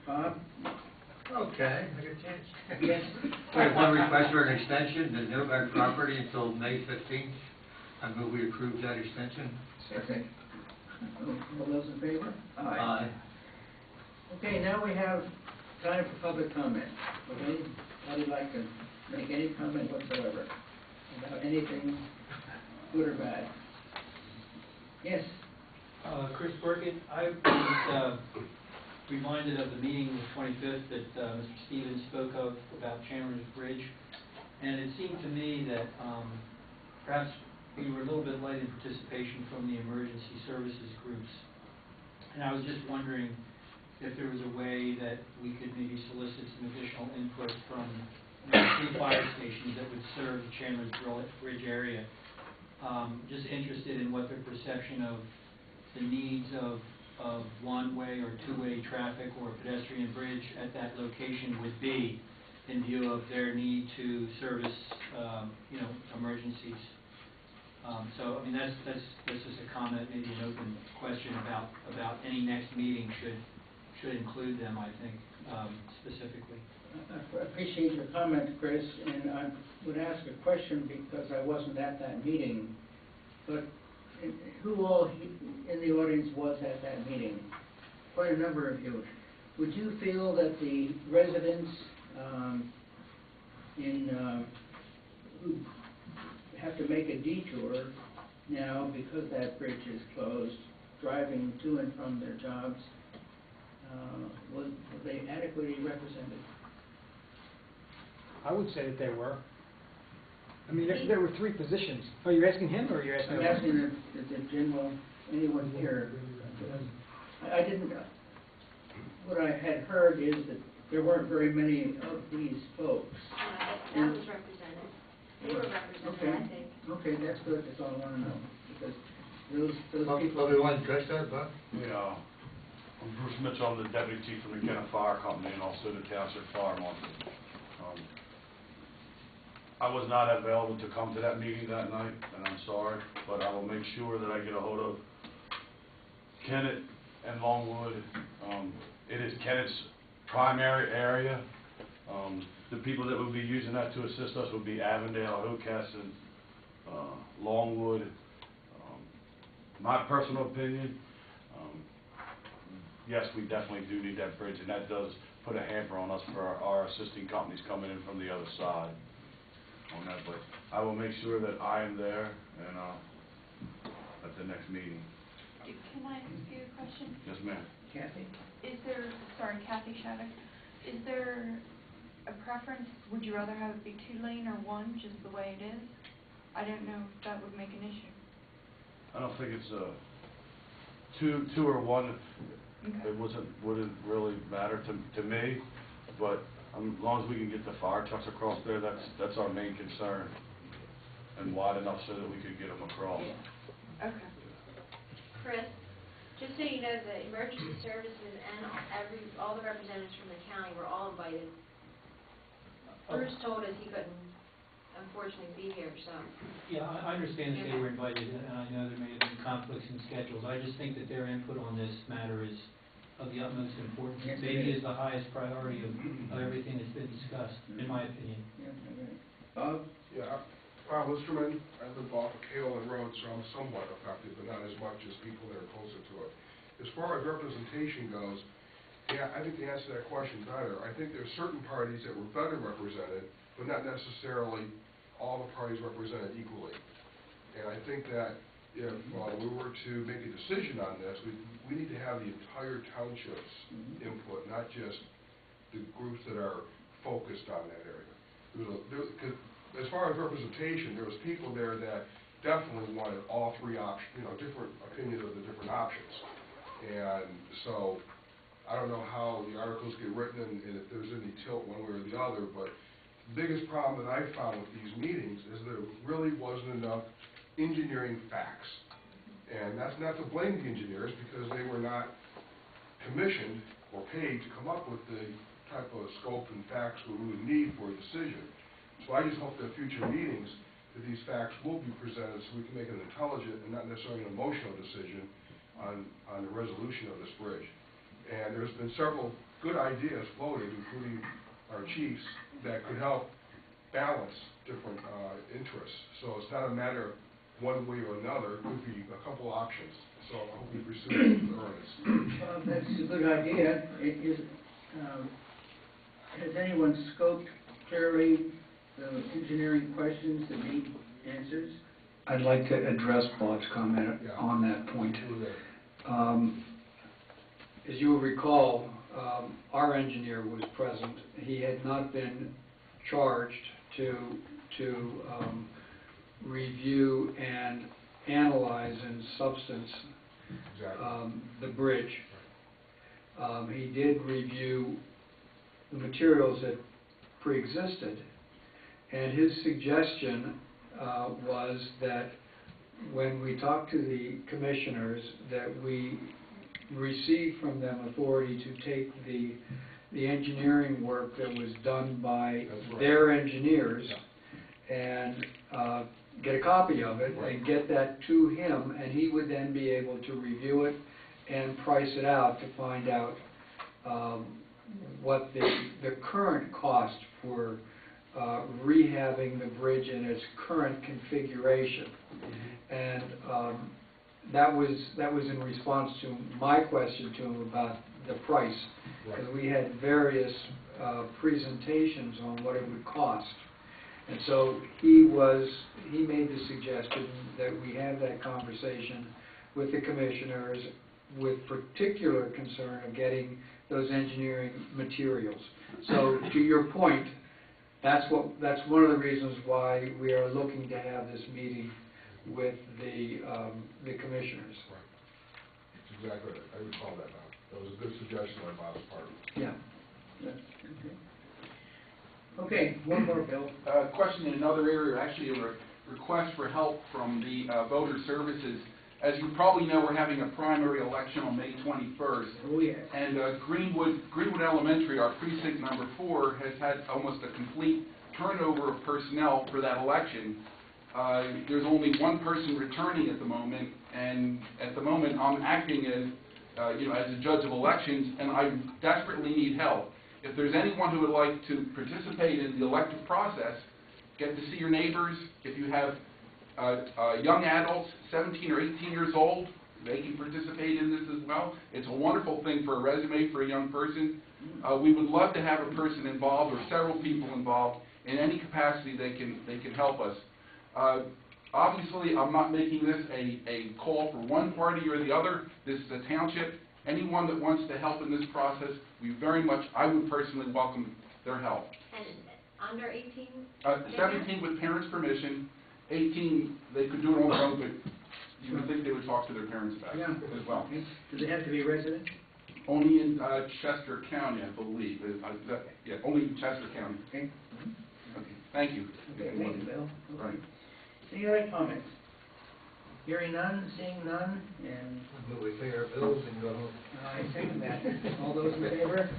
Bob? Okay. Yes. I have one request for an extension, the Newberg property until May 15th. I move we approve that extension. Second. All those in favor? Aye. Okay, now we have time for public comment. Okay, I'd like to make any comment whatsoever about anything, good or bad? Yes? Chris Burkett, I was reminded of the meeting the 25th that Mr. Stevens spoke of about Chandler's Bridge, and it seemed to me that perhaps we were a little bit late in participation from the emergency services groups. And I was just wondering if there was a way that we could maybe solicit some additional input from three fire stations that would serve the Chandler's Bridge area. Just interested in what their perception of the needs of one-way or two-way traffic or a pedestrian bridge at that location would be in view of their need to service, emergencies. So, I mean, that's just a comment, maybe an open question about any next meeting should include them, I think, specifically. I appreciate your comment, Chris, and I would ask a question because I wasn't at that meeting. But who all in the audience was at that meeting? Quite a number of you. Would you feel that the residents who have to make a detour now because that bridge is closed, driving to and from their jobs, were they adequately represented? I would say that they were. I mean, there were three positions. Oh, you're asking him, or you're asking? I'm asking the general, anyone here. I didn't. What I had heard is that there weren't very many of these folks. That was represented. They were represented, I think. Okay, that's good. That's all I want to know, because those people. Somebody want to address that, Bob? Yeah. I'm Bruce Mitchell. I'm the deputy chief from the Kennett Fire Company and also the Township Fire Marshal. I was not available to come to that meeting that night, and I'm sorry, but I will make sure that I get a hold of Kennett and Longwood. It is Kennett's primary area. The people that will be using that to assist us would be Avondale, Hocassin, Longwood. My personal opinion, yes, we definitely do need that bridge, and that does put a hamper on us for our assisting companies coming in from the other side on that, but I will make sure that I am there and at the next meeting. Can I ask you a question? Yes, ma'am. Kathy? Kathy Shattuck. Is there a preference? Would you rather have it be 2-lane or one, just the way it is? I don't know if that would make an issue. I don't think it's two or one. Okay. It wouldn't really matter to me, but as long as we can get the fire trucks across there, that's our main concern, and wide enough so that we could get them across. Yeah. Okay. Chris, just so you know, the emergency services and all the representatives from the county were all invited. Bruce told us he couldn't, unfortunately, be here, so. Yeah, I understand that they were invited, and I know there may have been conflicts in schedules. I just think that their input on this matter is of the utmost importance. Yes, Maybe is the highest priority of everything that's been discussed, in my opinion. Bob? Yeah, Bob Listerman, I live off of Kalen Road, so I'm somewhat affected, but not as much as people that are closer to it. As far as representation goes, yeah, I think the answer to that question better. I think there's certain parties that were better represented, but not necessarily all the parties represented equally. And I think that if we were to make a decision on this, we need to have the entire township's input, not just the groups that are focused on that area. Because as far as representation, there was people there that definitely wanted all three options, different opinions of the different options. And so I don't know how the articles get written and if there's any tilt one way or the other, but the biggest problem that I found with these meetings is there really wasn't enough engineering facts. And that's not to blame the engineers because they were not commissioned or paid to come up with the type of scope and facts we would need for a decision. So I just hope that future meetings that these facts will be presented so we can make an intelligent and not necessarily an emotional decision on the resolution of this bridge. And there's been several good ideas floated, including our chiefs, that could help balance different interests. So it's not a matter of one way or another. It could be a couple options. So I hope you pursue it with earnest. That's a good idea. Has anyone scoped clearly engineering questions that need answers? I'd like to address Bob's comment Yeah. on that point. Do that. As you will recall, our engineer was present. He had not been charged to review and analyze in substance Exactly. the bridge. He did review the materials that pre-existed, and his suggestion was that when we talked to the commissioners, that we receive from them authority to take the engineering work that was done by That's right. their engineers and get a copy of it Right. and get that to him, and he would then be able to review it and price it out to find out what the current cost for rehabbing the bridge in its current configuration. And that was in response to my question to him about the price, because we had various presentations on what it would cost. And so he made the suggestion that we have that conversation with the commissioners with particular concern of getting those engineering materials. So to your point, that's one of the reasons why we are looking to have this meeting with the commissioners. Right. That's exactly right. I recall that now. That was a good suggestion on Bob's part. Yeah. Okay, one more, Bill. Question in another area, actually a request for help from the voter services. As you probably know, we're having a primary election on May 21st. Oh, yes. And Greenwood Elementary, our precinct number 4, has had almost a complete turnover of personnel for that election. There's only one person returning at the moment, and at the moment I'm acting as a judge of elections, and I desperately need help. If there's anyone who would like to participate in the elective process, get to see your neighbors. If you have young adults, 17 or 18 years old, they can participate in this as well. It's a wonderful thing for a resume for a young person. We would love to have a person involved or several people involved in any capacity they can help us. Obviously, I'm not making this a call for one party or the other. This is a township. Anyone that wants to help in this process, I would personally welcome their help. And under 18? 17 with parents' permission. 18, they could do it on their own, but you would think they would talk to their parents about it as well. Do they have to be residents? Only in Chester County, I believe. Yeah, only in Chester County. Okay. Okay, thank you. Okay, thank you, Bill. Okay. Right. Any other comments? Hearing none, seeing none, and Move we pay our bills and go home. I second that. All those in favor?